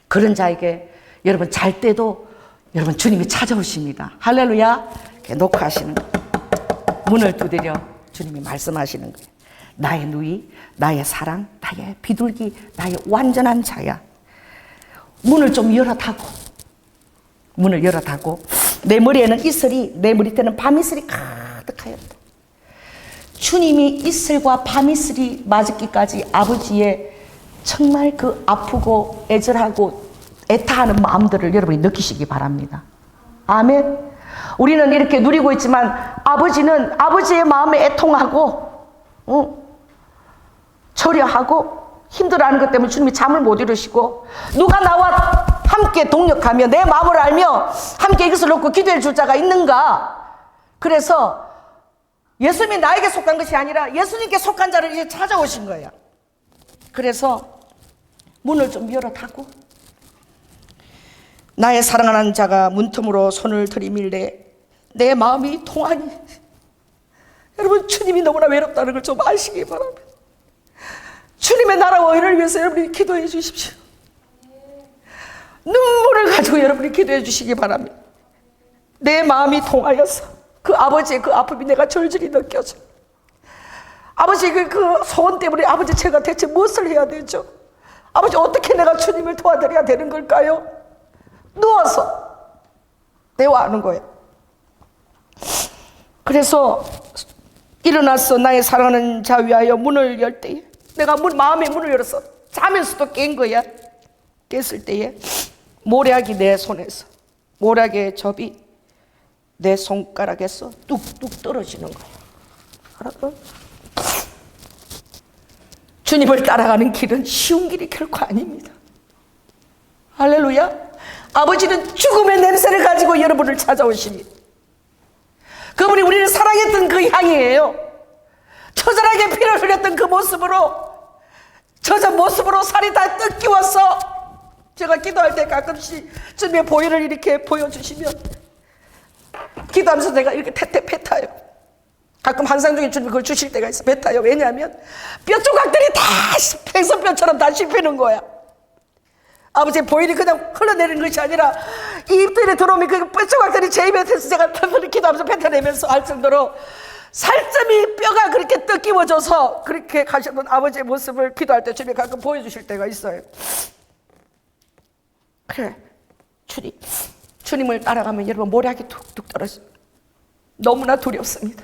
[SPEAKER 2] 그런 자에게 여러분 잘 때도 여러분 주님이 찾아오십니다. 할렐루야. 놓고 하시는 거예요. 문을 두드려 주님이 말씀하시는 거예요. 나의 누이, 나의 사랑, 나의 비둘기, 나의 완전한 자야. 문을 좀 열어닫고, 문을 열어닫고, 내 머리에는 이슬이, 내 머리때는 밤이슬이 가득하였다. 주님이 이슬과 밤이슬이 맞았기까지 아버지의 정말 그 아프고 애절하고 애타하는 마음들을 여러분이 느끼시기 바랍니다. 아멘. 우리는 이렇게 누리고 있지만 아버지는 아버지의 마음에 애통하고 절여하고 힘들어하는 것 때문에 주님이 잠을 못 이루시고, 누가 나와 함께 동력하며 내 마음을 알며 함께 이것을 놓고 기도해 줄 자가 있는가? 그래서 예수님이 나에게 속한 것이 아니라 예수님께 속한 자를 이제 찾아오신 거예요. 그래서 문을 좀 열어닫고, 나의 사랑하는 자가 문틈으로 손을 들이밀래 내 마음이 통하니. 여러분, 주님이 너무나 외롭다는 걸 좀 아시기 바랍니다. 주님의 나라와 의를 위해서 여러분이 기도해 주십시오. 눈물을 가지고 여러분이 기도해 주시기 바랍니다. 내 마음이 통하여서 그 아버지의 그 아픔이 내가 절절히 느껴져. 아버지 그 소원 때문에 아버지 제가 대체 무엇을 해야 되죠? 아버지 어떻게 내가 주님을 도와드려야 되는 걸까요? 누워서 대화하는 거예요. 그래서 일어나서 나의 사랑하는 자 위하여 문을 열 때에, 내가 마음의 문을 열어서 자면서도 깬 거야. 깼을 때에 모략이 내 손에서, 모략의 접이 내 손가락에서 뚝뚝 떨어지는 거야. 알았어? 주님을 따라가는 길은 쉬운 길이 결코 아닙니다. 할렐루야. 아버지는 죽음의 냄새를 가지고 여러분을 찾아오십니다. 그분이 우리를 사랑했던 그 향이에요. 처절하게 피를 흘렸던 그 모습으로, 젖은 모습으로 살이 다 뜯기워서, 제가 기도할 때 가끔씩 주님의 보혈을 이렇게 보여주시면 기도하면서 내가 이렇게 태태 뱉어요. 가끔 환상 중에 주님이 그걸 주실 때가 있어. 뱉어요. 왜냐하면 뼈 조각들이 다 생선뼈처럼 다 씹히는 거야. 아버지의 보혈이 그냥 흘러내리는 것이 아니라 이 입술에 들어오면 그 뼈 조각들이 제 입에 대서 제가 털털이 기도하면서 뱉어내면서 할 정도로 살점이 뼈가 그렇게 뜯기워져서 그렇게 가셨던 아버지의 모습을 기도할 때 주님이 가끔 보여주실 때가 있어요. 그래, 주님을 따라가면 여러분 모략이 툭툭 떨어집니다. 너무나 두렵습니다.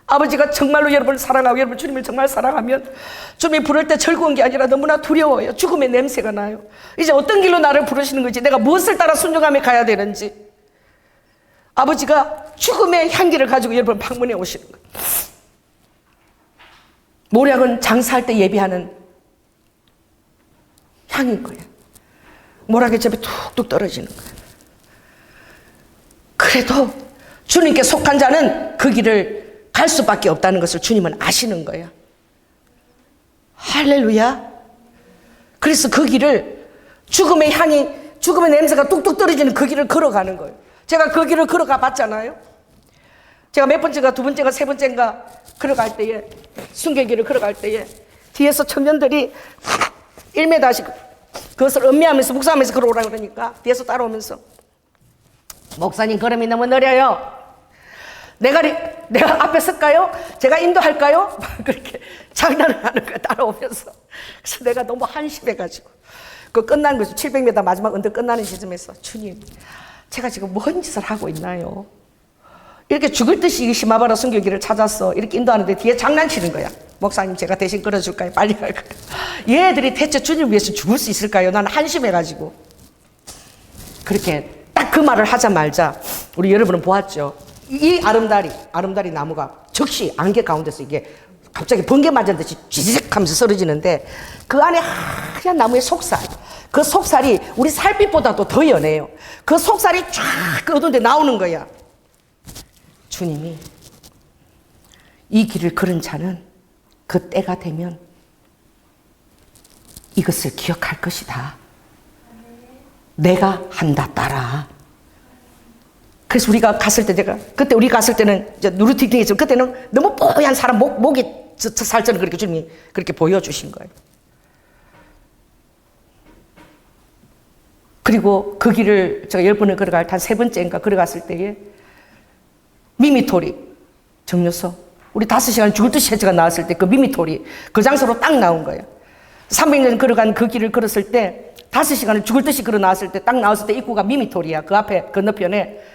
[SPEAKER 2] 아버지가 정말로 여러분을 사랑하고 여러분 주님을 정말 사랑하면 주님이 부를 때 즐거운 게 아니라 너무나 두려워요. 죽음의 냄새가 나요. 이제 어떤 길로 나를 부르시는 건지, 내가 무엇을 따라 순종하며 가야 되는지, 아버지가 죽음의 향기를 가지고 여러분 방문해 오시는 거예요. 모략은 장사할 때 예비하는 향인 거예요. 모략의 접이 툭툭 떨어지는 거예요. 그래도 주님께 속한 자는 그 길을 갈 수밖에 없다는 것을 주님은 아시는 거예요. 할렐루야. 그래서 그 길을, 죽음의 향이, 죽음의 냄새가 뚝뚝 떨어지는 그 길을 걸어가는 거예요. 제가 그 길을 걸어가 봤잖아요. 제가 몇 번째가, 두 번째가, 세 번째인가 걸어갈 때에, 순교길을 걸어갈 때에 뒤에서 청년들이 1m씩 그것을 음미하면서 묵상하면서 걸어오라 그러니까 뒤에서 따라오면서, 목사님 걸음이 너무 느려요. 내가 앞에 설까요? 제가 인도할까요? 그렇게 장난을 하는 거야, 따라오면서. 그래서 내가 너무 한심해가지고, 그 끝난 거죠. 700m 마지막 언덕 끝나는 지점에서, 주님, 제가 지금 뭔 짓을 하고 있나요? 이렇게 죽을 듯이 시마바라 순교길을 찾아서 이렇게 인도하는데 뒤에 장난치는 거야. 목사님, 제가 대신 끌어줄까요? 빨리 갈까요? 얘들이 대체 주님 위해서 죽을 수 있을까요? 나는 한심해가지고. 그렇게 딱 그 말을 하자마자 우리 여러분은 보았죠. 이 아름다리 나무가 즉시 안개 가운데서 이게 갑자기 번개 맞은 듯이 쥐직 하면서 쓰러지는데, 그 안에 하얀 나무의 속살, 그 속살이 우리 살빛보다도 더 연해요. 그 속살이 쫙 어두운데 나오는 거야. 주님이 이 길을 걸은 자는 그 때가 되면 이것을 기억할 것이다. 내가 한다 따라. 그래서 우리가 갔을 때, 그때 우리 갔을 때는 이제 누르티팅했지만 그때는 너무 뽀얀 사람 목이 살처럼 그렇게 주님이 그렇게 보여주신 거예요. 그리고 그 길을 제가 10번을 걸어갈 때 한 3번째인가 걸어갔을 때에 미미토리 정류소, 우리 5시간 죽을 듯이 해지가 나왔을 때 그 미미토리 그 장소로 딱 나온 거예요. 300년 걸어간 그 길을 걸었을 때 5시간을 죽을 듯이 걸어 나왔을 때 딱 나왔을 때 입구가 미미토리야. 그 앞에 건너편에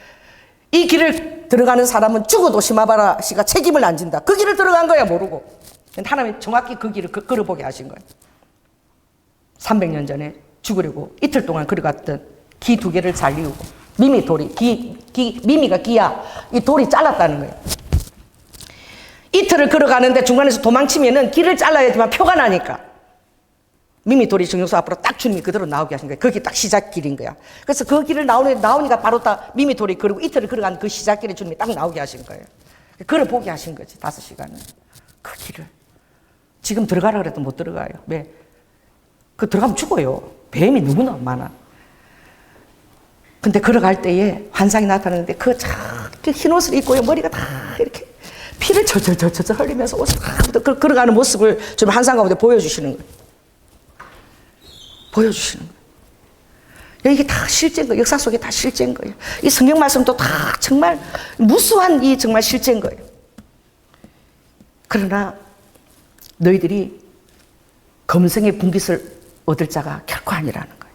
[SPEAKER 2] 이 길을 들어가는 사람은 죽어도 시마바라 씨가 책임을 안 진다. 그 길을 들어간 거야, 모르고. 하나님이 정확히 그 길을 걸어보게 하신 거예요. 300년 전에 죽으려고 이틀 동안 걸어갔던 기 2개를 잘리우고, 미미 돌이, 미미가 기야, 이 돌이 잘랐다는 거예요. 이틀 이틀을 걸어가는데 중간에서 도망치면은 길을 잘라야지만 표가 나니까 미미도리 정육소 앞으로 딱 주님이 그대로 나오게 하신 거예요. 거기 딱 시작길인 거야. 그래서 그 길을 나오니까 바로 딱 미미도리 그리고 이틀을 걸어간 그 시작길에 주님이 딱 나오게 하신 거예요. 걸어보게 하신 거지 5시간을. 그 길을 지금 들어가라 그래도 못 들어가요. 왜? 그 들어가면 죽어요. 뱀이 너무나 많아. 근데 걸어갈 때에 환상이 나타나는데 그 흰 옷을 입고요. 머리가 다 이렇게 피를 절절절절 흘리면서 옷을 다 걸어가는 모습을 좀 환상 가운데 보여주시는 거예요. 보여주시는 거예요. 이게 다 실제인 거예요. 역사 속에 다 실제인 거예요. 이 성경 말씀도 다 정말 무수한 이 정말 실제인 거예요. 그러나 너희들이 검성의 분깃을 얻을 자가 결코 아니라는 거예요.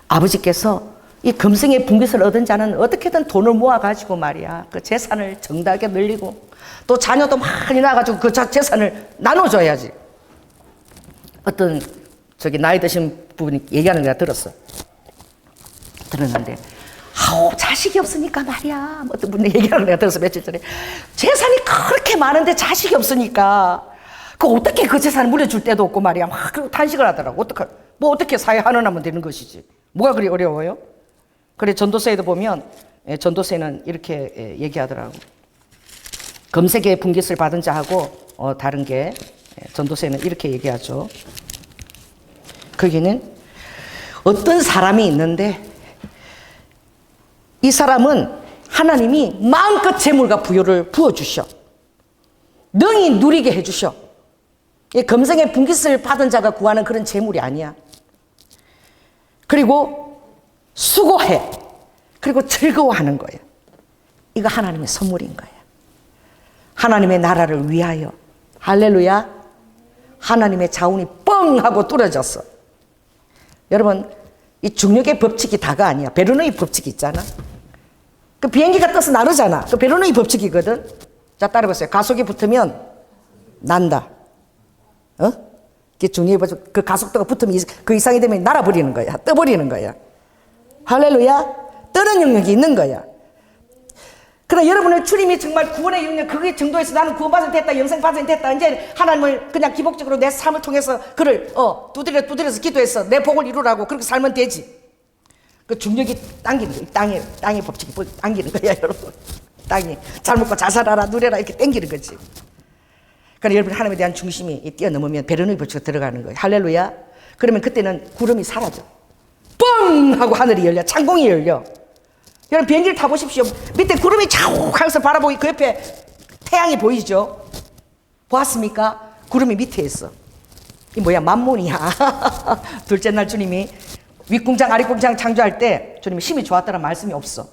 [SPEAKER 2] 아버지께서 이 검성의 분깃을 얻은 자는 어떻게든 돈을 모아가지고 말이야. 그 재산을 정당하게 늘리고 또 자녀도 많이 낳아가지고 그 재산을 나눠줘야지. 어떤 나이 드신 분이 얘기하는 거 내가 들었어. 들었는데 아우 자식이 없으니까 말이야. 어떤 분이 얘기하는 거 내가 들었어 며칠 전에. 재산이 그렇게 많은데 자식이 없으니까 어떻게 그 재산을 물려줄 때도 없고 말이야. 막 그리고 탄식을 하더라고. 어떻게 사회 환원하면 되는 것이지. 뭐가 그리 어려워요? 그래 전도서에도 보면 전도서에는 이렇게 얘기하더라고. 검색의 분깃을 받은 자하고 다른 게 전도서에는 이렇게 얘기하죠. 거기는 어떤 사람이 있는데 이 사람은 하나님이 마음껏 재물과 부요를 부어주셔. 능히 누리게 해주셔. 이 검성의 분깃을 받은 자가 구하는 그런 재물이 아니야. 그리고 수고해. 그리고 즐거워하는 거예요. 이거 하나님의 선물인 거예요. 하나님의 나라를 위하여. 할렐루야. 하나님의 자원이 뻥 하고 뚫어졌어. 여러분 이 중력의 법칙이 다가 아니야. 베르누이 법칙이 있잖아. 그 비행기가 떠서 나르잖아. 그 베르누이 법칙이거든. 자 따라해보세요. 가속이 붙으면 난다. 그 가속도가 붙으면 그 이상이 되면 날아버리는 거야. 떠버리는 거야. 할렐루야. 떠는 영역이 있는 거야. 그러나 여러분의 주님이 정말 구원의 영역 그 정도에서 나는 구원받은 됐다, 영생받은 됐다. 이제 하나님을 그냥 기복적으로 내 삶을 통해서 그를 두드려서 기도해서 내 복을 이루라고 그렇게 살면 되지. 그 중력이 당기는 거야. 땅의 법칙이 당기는 거야, 여러분. 땅이 잘 먹고 잘 살아라, 누려라 이렇게 당기는 거지. 그러니까 여러분 하나님에 대한 중심이 뛰어넘으면 베르누이 법칙으로 들어가는 거예요. 할렐루야. 그러면 그때는 구름이 사라져. 뻥 하고 하늘이 열려. 창공이 열려. 여러분 비행기를 타보십시오. 밑에 구름이 자욱하면서 바라보기 그 옆에 태양이 보이죠? 보았습니까? 구름이 밑에 있어. 이 뭐야? 만몬이야. 둘째 날 주님이 윗궁장 아랫궁장 창조할 때 주님이 힘이 좋았다는 말씀이 없어.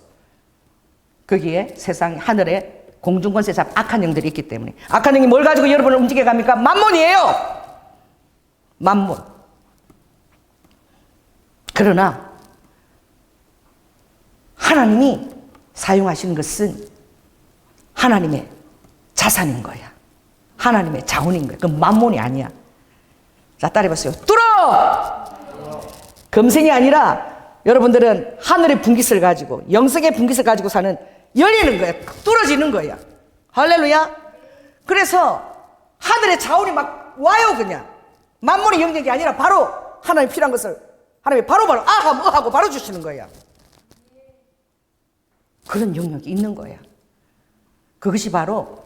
[SPEAKER 2] 거기에 세상 하늘에 공중권세 잡 악한 영들이 있기 때문에. 악한 영이 뭘 가지고 여러분을 움직여 갑니까? 만몬이에요. 만몬. 그러나 하나님이 사용하시는 것은 하나님의 자산인 거야. 하나님의 자원인 거야. 그건 만몬이 아니야. 자, 따라해보세요. 뚫어! 금생이 아니라 여러분들은 하늘의 분깃을 가지고 영성의 분깃을 가지고 사는 열리는 거야. 뚫어지는 거야. 할렐루야. 그래서 하늘의 자원이 막 와요. 그냥 만몬의 영역이 아니라 바로 하나님 필요한 것을 하나님이 바로 하고 바로 주시는 거야. 그런 영역이 있는 거야. 그것이 바로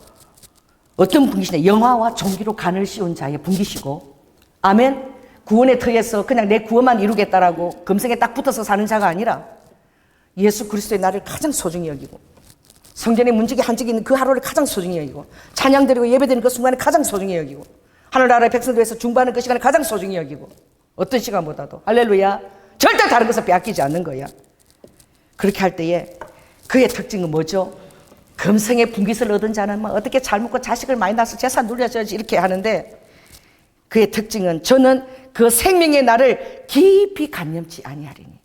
[SPEAKER 2] 어떤 분깃이냐, 영화와 종기로 간을 씌운 자의 분깃이고, 아멘. 구원의 터에서 그냥 내 구원만 이루겠다라고 금성에 딱 붙어서 사는 자가 아니라 예수 그리스도의 나를 가장 소중히 여기고 성전의 문지기 한적이 있는 그 하루를 가장 소중히 여기고 찬양 드리고 예배드리는 그 순간을 가장 소중히 여기고 하늘나라의 백성들 위해서 중보하는 그 시간을 가장 소중히 여기고 어떤 시간보다도 할렐루야. 절대 다른 것을 빼앗기지 않는 거야. 그렇게 할 때에 그의 특징은 뭐죠? 금성의 분깃을 얻은 자는 뭐 어떻게 잘 먹고 자식을 많이 낳아서 재산 누려줘야지 이렇게 하는데, 그의 특징은 저는 그 생명의 날을 깊이 간념치 아니하리니.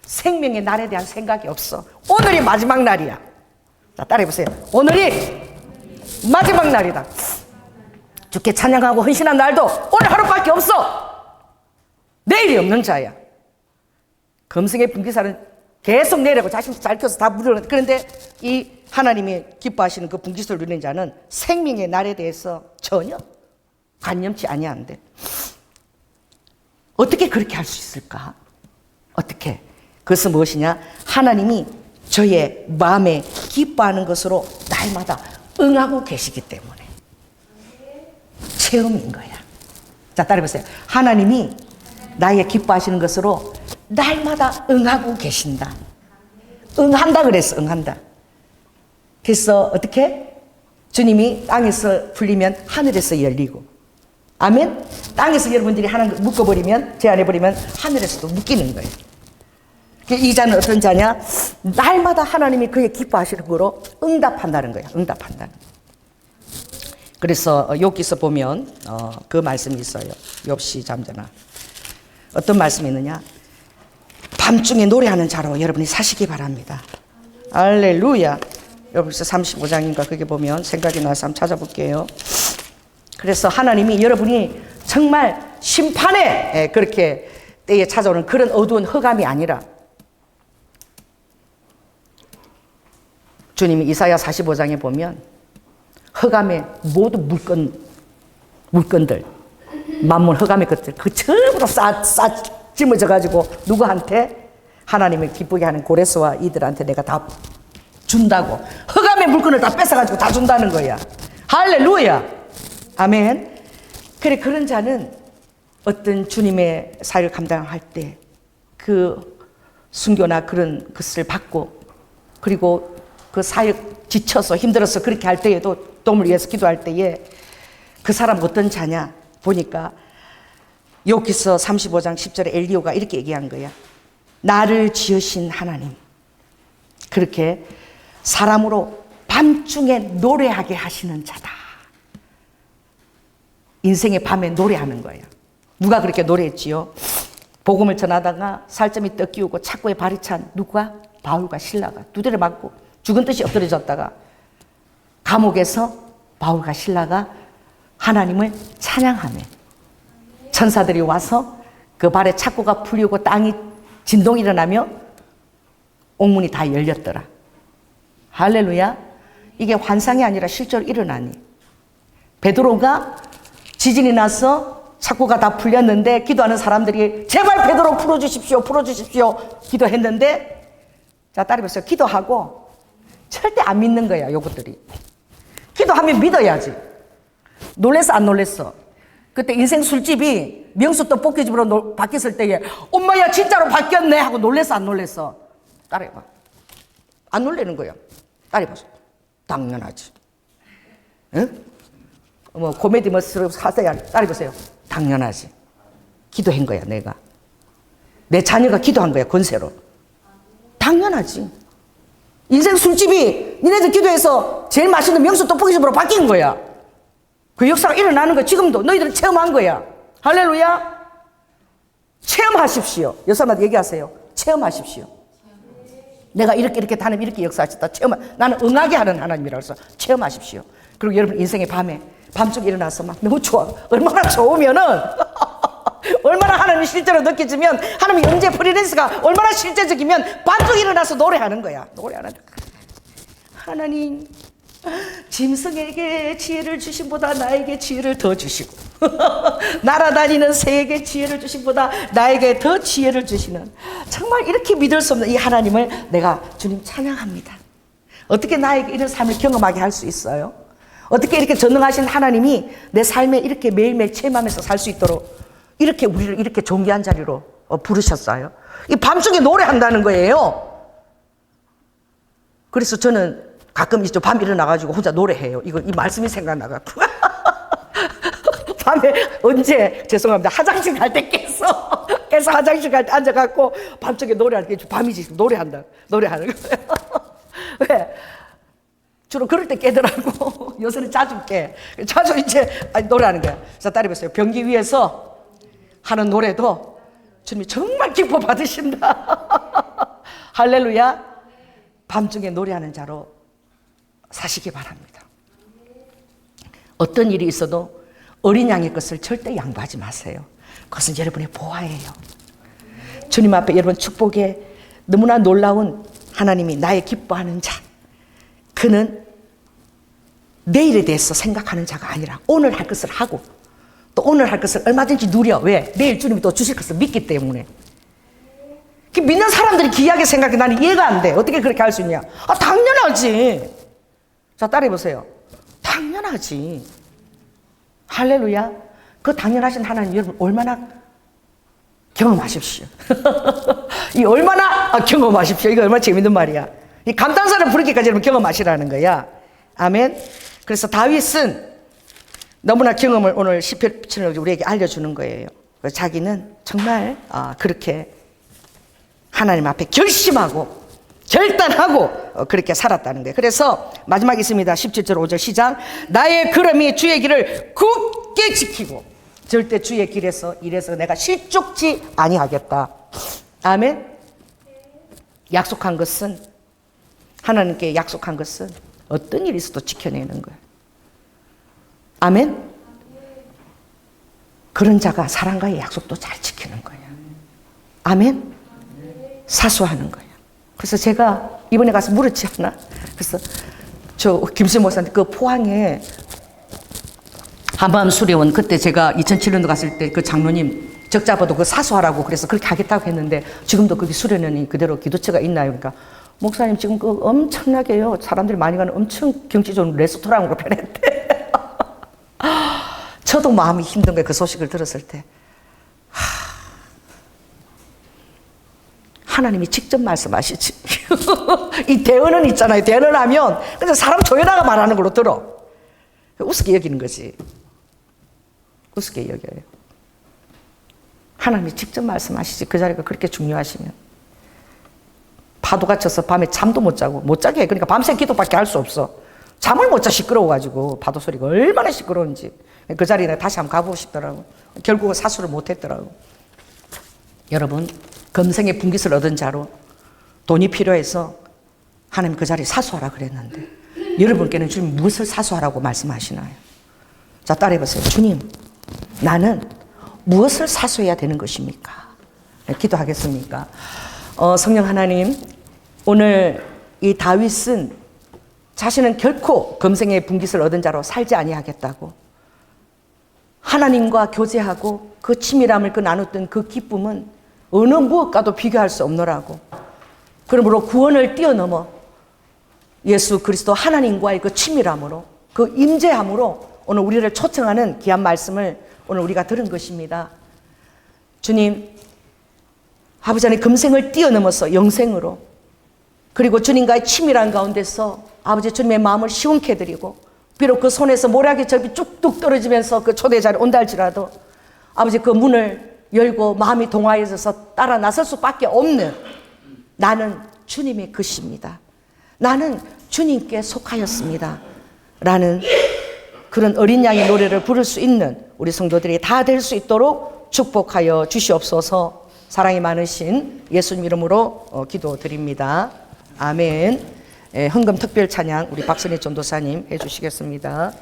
[SPEAKER 2] 생명의 날에 대한 생각이 없어. 오늘이 마지막 날이야. 자, 따라해보세요. 오늘이 마지막 날이다. 주께 찬양하고 헌신한 날도 오늘 하루밖에 없어. 내일이 없는 자야. 금성의 분깃사는 계속 내려고 자식 잘 커서 다 물어. 그런데 이 하나님이 기뻐하시는 그 분깃을 누리는 자는 생명의 날에 대해서 전혀 관념치 아니하는데 어떻게 그렇게 할 수 있을까? 어떻게? 그것은 무엇이냐? 하나님이 저의 마음에 기뻐하는 것으로 날마다 응하고 계시기 때문에 체험인 거야. 자, 따라해보세요. 하나님이 나의 기뻐하시는 것으로 날마다 응하고 계신다. 응한다 그랬어. 응한다. 그래서 어떻게? 주님이 땅에서 풀리면 하늘에서 열리고, 아멘. 땅에서 여러분들이 하나 묶어버리면, 제안해버리면 하늘에서도 묶이는 거예요. 이 자는 어떤 자냐? 날마다 하나님이 그의 기뻐하시는 거로 응답한다는 거야. 응답한다는. 그래서 욥기서 보면 그 말씀이 있어요. 욥시 잠자나. 어떤 말씀이 있느냐? 밤중에 노래하는 자로 여러분이 사시기 바랍니다. 할렐루야. 여기서 35장인가 그게 보면 생각이 나서 한번 찾아볼게요. 그래서 하나님이 여러분이 정말 심판에 그렇게 때에 찾아오는 그런 어두운 흑암이 아니라 주님이 이사야 45장에 보면 흑암의 모든 물건들, 만물 흑암의 것들, 그 전부 다 짊어져가지고 누구한테? 하나님을 기쁘게 하는 고레스와 이들한테 내가 다 준다고. 흑암의 물건을 다 뺏어가지고 다 준다는 거야. 할렐루야. 아멘. 그래, 그런 자는 어떤 주님의 사역을 감당할 때 그 순교나 그런 것을 받고, 그리고 그 사역 지쳐서 힘들어서 그렇게 할 때에도 도움을 위해서 기도할 때에 그 사람 어떤 자냐 보니까 욥기서 35장 10절에 엘리야가 이렇게 얘기한 거야. 나를 지으신 하나님, 그렇게 사람으로 밤중에 노래하게 하시는 자다. 인생의 밤에 노래하는 거예요. 누가 그렇게 노래했지요? 복음을 전하다가 살점이 떡 끼우고 착고에 발이 찬 누가? 바울과 실라가 두드려 맞고 죽은 듯이 엎드려졌다가 감옥에서 바울과 실라가 하나님을 찬양하며 천사들이 와서 그 발에 착고가 풀리고 땅이 진동이 일어나며 옥문이 다 열렸더라. 할렐루야. 이게 환상이 아니라 실제로 일어나니. 베드로가 지진이 나서 착고가 다 풀렸는데 기도하는 사람들이 제발 베드로 풀어주십시오, 풀어주십시오 기도했는데, 자, 따라해보세요. 기도하고 절대 안 믿는 거야, 요것들이. 기도하면 믿어야지. 놀랬어, 안 놀랬어? 그때 인생 술집이 명수 떡볶이집으로 바뀌었을 때에 엄마야 진짜로 바뀌었네 하고 놀랬어, 안 놀랬어? 따라해봐. 안 놀래는 거야. 따라해보세요. 당연하지. 응? 뭐 코미디 뭐 하세요. 따라해보세요. 당연하지. 기도한 거야, 내가. 내 자녀가 기도한 거야, 권세로. 당연하지. 인생 술집이 니네들 기도해서 제일 맛있는 명수 떡볶이집으로 바뀐 거야. 그 역사가 일어나는 거야. 지금도 너희들은 체험한 거야. 할렐루야. 체험하십시오. 여사님한테 얘기하세요. 체험하십시오. 내가 이렇게 하나님 이렇게 역사하셨다. 나는 응하게 하는 하나님이라고 해서 체험하십시오. 그리고 여러분 인생의 밤중에 일어나서 막 너무 좋아. 얼마나 좋으면은 얼마나 하나님이 실제로 느껴지면, 하나님의 영재 프리랜스가 얼마나 실제적이면 밤중에 일어나서 노래하는 거야. 노래하는 거야. 하나님, 짐승에게 지혜를 주심보다 나에게 지혜를 더 주시고 날아다니는 새에게 지혜를 주심보다 나에게 더 지혜를 주시는, 정말 이렇게 믿을 수 없는 이 하나님을 내가 주님 찬양합니다. 어떻게 나에게 이런 삶을 경험하게 할 수 있어요? 어떻게 이렇게 전능하신 하나님이 내 삶에 이렇게 매일매일 체험하면서 살 수 있도록 이렇게 우리를 이렇게 존귀한 자리로 부르셨어요? 이 밤중에 노래한다는 거예요. 그래서 저는 가끔 이제 밤 일어나가지고 혼자 노래해요. 이 말씀이 생각나가지고. 밤에 언제, 죄송합니다. 화장실 갈 때 깨서 화장실 갈 때 앉아갖고 밤중에 노래할 때 밤이지 노래하는 거예요. 왜? 주로 그럴 때 깨더라고. 요새는 자주 깨. 자주 이제 노래하는 거야. 자, 따라해보세요. 변기 위에서 하는 노래도 주님이 정말 기뻐 받으신다. 할렐루야. 밤중에 노래하는 자로 사시기 바랍니다. 어떤 일이 있어도 어린 양의 것을 절대 양보하지 마세요. 그것은 여러분의 보화예요. 주님 앞에 여러분 축복의 너무나 놀라운 하나님이 나의 기뻐하는 자. 그는 내일에 대해서 생각하는 자가 아니라 오늘 할 것을 하고 또 오늘 할 것을 얼마든지 누려. 왜? 내일 주님이 또 주실 것을 믿기 때문에. 믿는 사람들이 기이하게 생각해. 나는 이해가 안 돼. 어떻게 그렇게 할 수 있냐? 당연하지. 자, 따라해보세요. 당연하지. 할렐루야. 그 당연하신 하나님 여러분 얼마나 경험하십시오. 이 얼마나 경험하십시오. 이거 얼마나 재밌는 말이야. 이 감탄사를 부르기까지 여러분 경험하시라는 거야. 아멘. 그래서 다윗은 너무나 경험을 오늘 시편을 우리에게 알려주는 거예요. 자기는 정말 그렇게 하나님 앞에 결심하고 결단하고 그렇게 살았다는 거예요. 그래서 마지막에 있습니다. 17절 5절 시작. 나의 걸음이 주의 길을 굳게 지키고 절대 주의 길에서 이래서 내가 실족지 아니하겠다. 아멘. 약속한 것은 하나님께 약속한 것은 어떤 일이 있어도 지켜내는 거예요. 아멘. 그런 자가 사랑과의 약속도 잘 지키는 거예요. 아멘. 사수하는 거예요. 그래서 제가 이번에 가서 물었지 않나? 그래서 저 김수현 목사한테 그 포항에 한밤 수련원 그때 제가 2007년도 갔을 때 그 장로님 적자봐도 그 사수하라고 그래서 그렇게 하겠다고 했는데 지금도 거기 수련원이 그대로 기도처가 있나요? 그러니까 목사님 지금 그 엄청나게요. 사람들이 많이 가는 엄청 경치 좋은 레스토랑으로 변했대. 저도 마음이 힘든 거예요. 그 소식을 들었을 때. 하나님이 직접 말씀하시지. 이 대언은 있잖아요. 대언을 하면 그냥 사람 조연아가 말하는 걸로 들어. 우습게 여기는 거지. 우습게 여겨요. 하나님이 직접 말씀하시지. 그 자리가 그렇게 중요하시면. 파도가 쳐서 밤에 잠도 못 자고 못 자게 해. 그러니까 밤새 기도밖에 할 수 없어. 잠을 못 자 시끄러워가지고 파도 소리가 얼마나 시끄러운지. 그 자리에 내가 다시 한번 가보고 싶더라고. 결국은 사수를 못했더라고. 여러분 금생의 분깃을 얻은 자로 돈이 필요해서 하나님 그 자리에 사수하라 그랬는데 여러분께는 주님 무엇을 사수하라고 말씀하시나요? 자, 따라해보세요. 주님, 나는 무엇을 사수해야 되는 것입니까? 네, 기도하겠습니까? 성령 하나님, 오늘 이 다윗은 자신은 결코 금생의 분깃을 얻은 자로 살지 아니하겠다고 하나님과 교제하고 그 친밀함을 나눴던 그 기쁨은 어느 무엇과도 비교할 수 없노라고. 그러므로 구원을 뛰어넘어 예수 그리스도 하나님과의 그 친밀함으로 그 임재함으로 오늘 우리를 초청하는 귀한 말씀을 오늘 우리가 들은 것입니다. 주님, 아버지 안에 금생을 뛰어넘어서 영생으로 그리고 주님과의 친밀한 가운데서 아버지 주님의 마음을 시원케 해드리고 비록 그 손에서 모략의 접이 쭉쭉 떨어지면서 그 초대 자리에 온다 할지라도 아버지 그 문을 열고 마음이 동화해져서 따라 나설 수밖에 없는 나는 주님의 것입니다. 나는 주님께 속하였습니다. 라는 그런 어린 양의 노래를 부를 수 있는 우리 성도들이 다 될 수 있도록 축복하여 주시옵소서. 사랑이 많으신 예수님 이름으로 기도드립니다. 아멘. 헌금 특별 찬양 우리 박선희 전도사님 해주시겠습니다.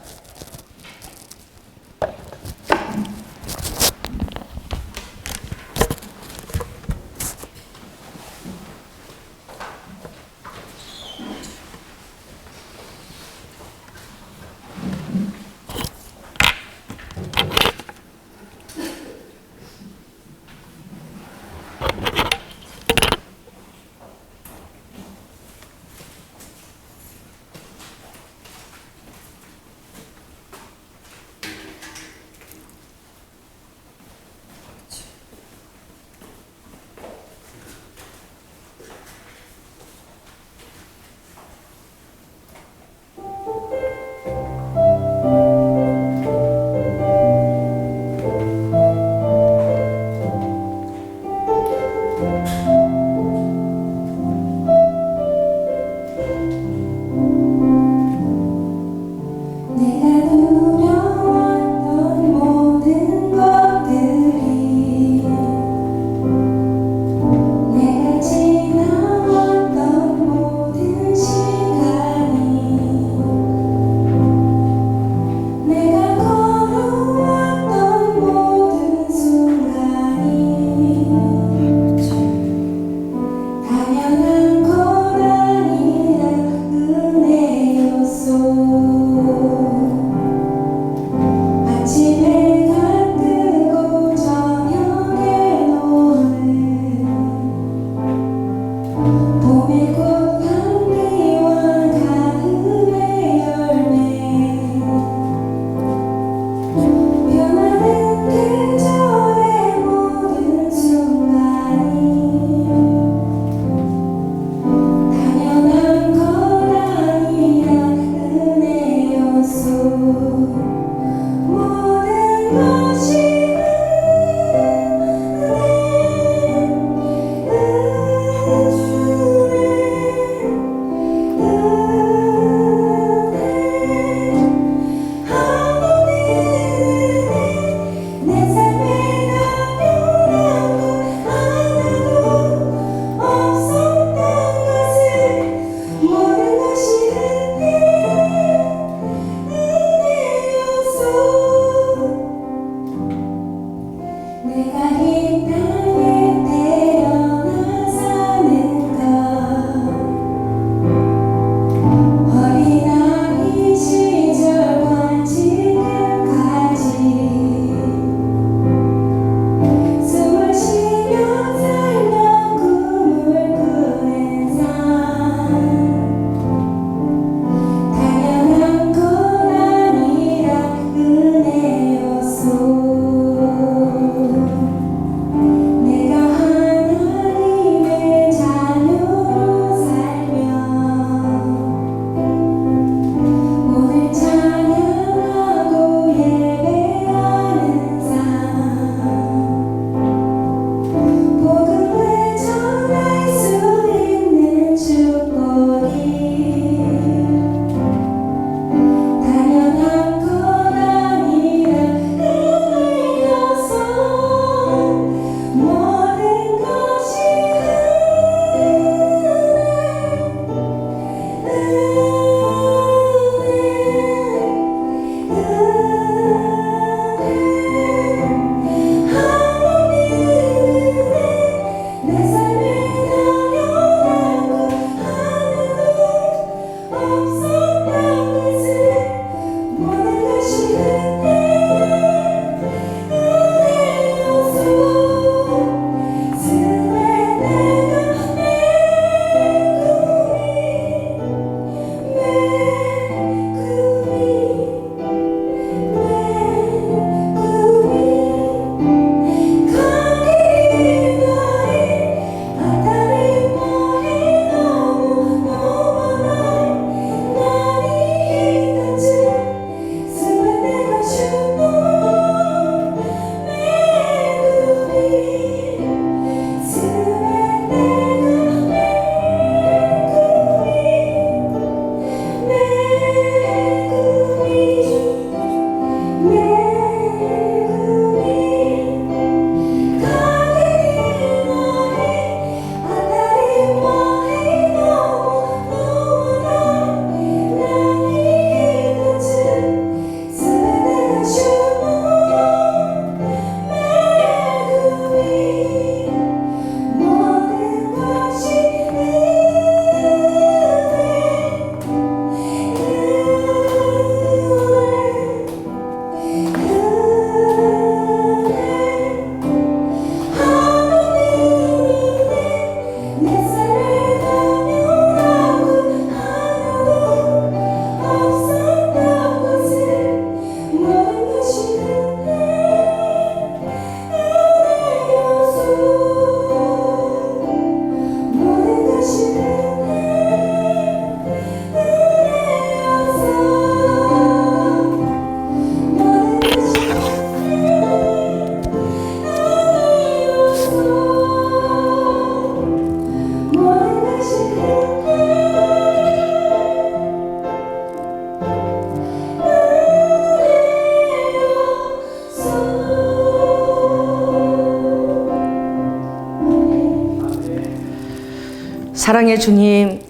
[SPEAKER 2] 사랑의 주님,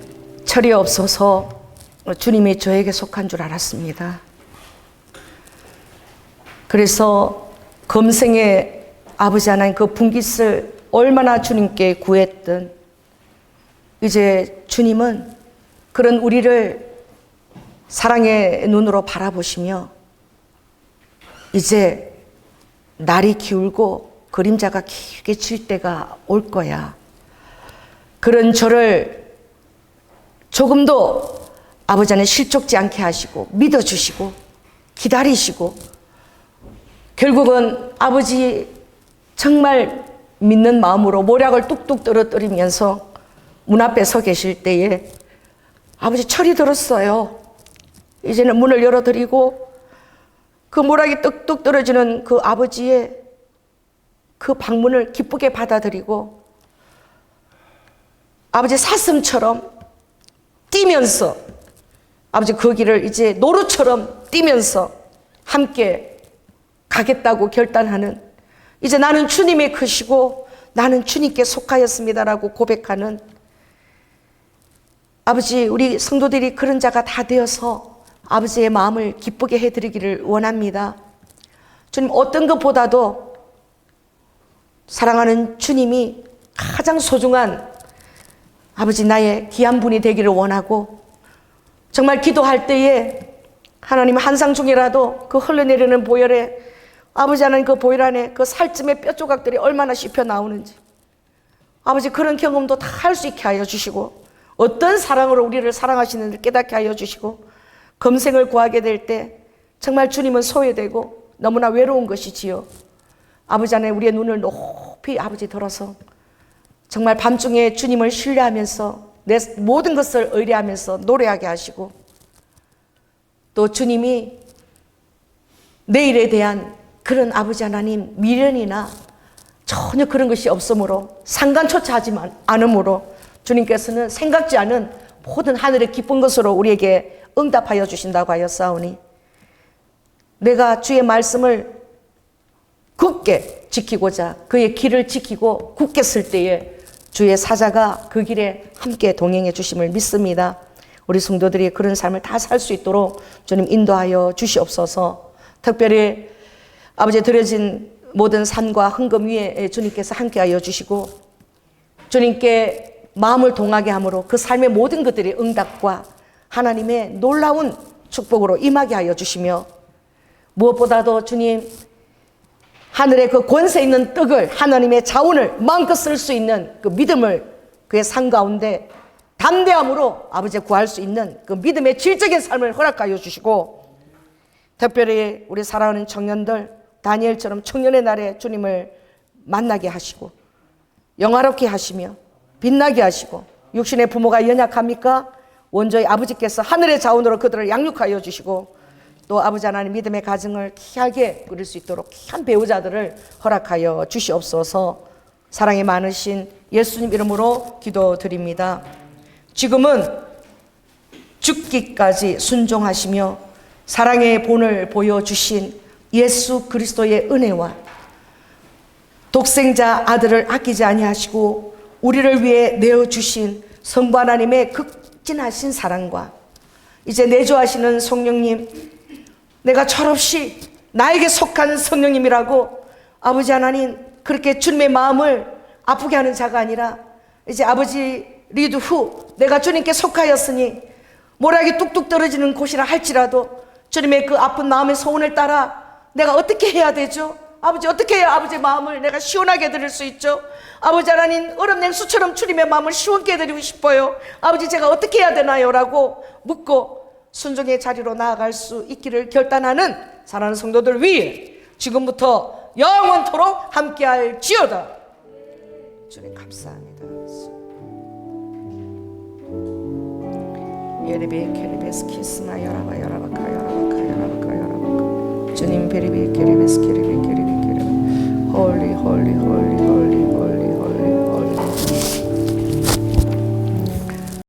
[SPEAKER 2] 철이 없어서 주님이 저에게 속한 줄 알았습니다. 그래서 금생에 아버지 하나님 그 분깃을 얼마나 주님께 구했든 이제 주님은 그런 우리를 사랑의 눈으로 바라보시며 이제 날이 기울고 그림자가 길게 질 때가 올 거야. 그런 저를 조금도 아버지 안에 실족지 않게 하시고 믿어주시고 기다리시고 결국은 아버지 정말 믿는 마음으로 모략을 뚝뚝 떨어뜨리면서 문 앞에 서 계실 때에 아버지 철이 들었어요. 이제는 문을 열어드리고 그 모락이 뚝뚝 떨어지는 그 아버지의 그 방문을 기쁘게 받아들이고 아버지 사슴처럼 뛰면서 아버지 그 길을 이제 노루처럼 뛰면서 함께 가겠다고 결단하는 이제 나는 주님의 것이고 나는 주님께 속하였습니다라고 고백하는 아버지 우리 성도들이 그런 자가 다 되어서 아버지의 마음을 기쁘게 해드리기를 원합니다. 주님 어떤 것보다도 사랑하는 주님이 가장 소중한 아버지 나의 귀한 분이 되기를 원하고 정말 기도할 때에 하나님 한 상 중이라도 그 흘러내리는 보혈에 아버지 하나님 그 보혈 안에 그 살찜의 뼈 조각들이 얼마나 씹혀 나오는지 아버지 그런 경험도 다 할 수 있게 하여 주시고 어떤 사랑으로 우리를 사랑하시는지 깨닫게 하여 주시고 금생을 구하게 될 때 정말 주님은 소외되고 너무나 외로운 것이지요. 아버지 안에 우리의 눈을 높이 아버지 들어서 정말 밤중에 주님을 신뢰하면서 내 모든 것을 의뢰하면서 노래하게 하시고 또 주님이 내일에 대한 그런 아버지 하나님 미련이나 전혀 그런 것이 없으므로 상관조차 하지 않으므로 주님께서는 생각지 않은 모든 하늘의 기쁜 것으로 우리에게 응답하여 주신다고 하였사오니 내가 주의 말씀을 굳게 지키고자 그의 길을 지키고 굳게 쓸 때에 주의 사자가 그 길에 함께 동행해 주심을 믿습니다. 우리 성도들이 그런 삶을 다 살 수 있도록 주님 인도하여 주시옵소서. 특별히 아버지 드려진 모든 산과 흥금 위에 주님께서 함께하여 주시고 주님께 마음을 동하게 함으로 그 삶의 모든 것들이 응답과 하나님의 놀라운 축복으로 임하게 하여 주시며 무엇보다도 주님 하늘의 그 권세 있는 떡을 하나님의 자원을 마음껏 쓸 수 있는 그 믿음을 그의 삶 가운데 담대함으로 아버지 구할 수 있는 그 믿음의 질적인 삶을 허락하여 주시고 특별히 우리 사랑하는 청년들 다니엘처럼 청년의 날에 주님을 만나게 하시고 영화롭게 하시며 빛나게 하시고 육신의 부모가 연약합니까? 원조의 아버지께서 하늘의 자원으로 그들을 양육하여 주시고 또 아버지 하나님 믿음의 가정을 귀하게 꾸릴 수 있도록 귀한 배우자들을 허락하여 주시옵소서. 사랑이 많으신 예수님 이름으로 기도드립니다. 지금은 죽기까지 순종하시며 사랑의 본을 보여주신 예수 그리스도의 은혜와 독생자 아들을 아끼지 아니하시고 우리를 위해 내어주신 성부 하나님의 극진하신 사랑과 이제 내주하시는 성령님 내가 철없이 나에게 속한 성령님이라고 아버지 하나님 그렇게 주님의 마음을 아프게 하는 자가 아니라 이제 아버지 리드 후 내가 주님께 속하였으니 모락이 뚝뚝 떨어지는 곳이라 할지라도 주님의 그 아픈 마음의 소원을 따라 내가 어떻게 해야 되죠? 아버지 어떻게 해야 아버지의 마음을 내가 시원하게 드릴 수 있죠? 아버지 하나님 얼음 냉수처럼 주님의 마음을 시원케 해드리고 싶어요. 아버지 제가 어떻게 해야 되나요? 라고 묻고 순종의 자리로 나아갈 수 있기를 결단하는 사랑하는 성도들 위해 지금부터 영원토록 함께할지어다. 주님 감사합니다. 예리비 케리베스 키스나 여라바 여라바카 여라바카 여라바카 여라바카 주님 베리비 케리베스 케리비 케리비 케리비 홀리 홀리 홀리 홀리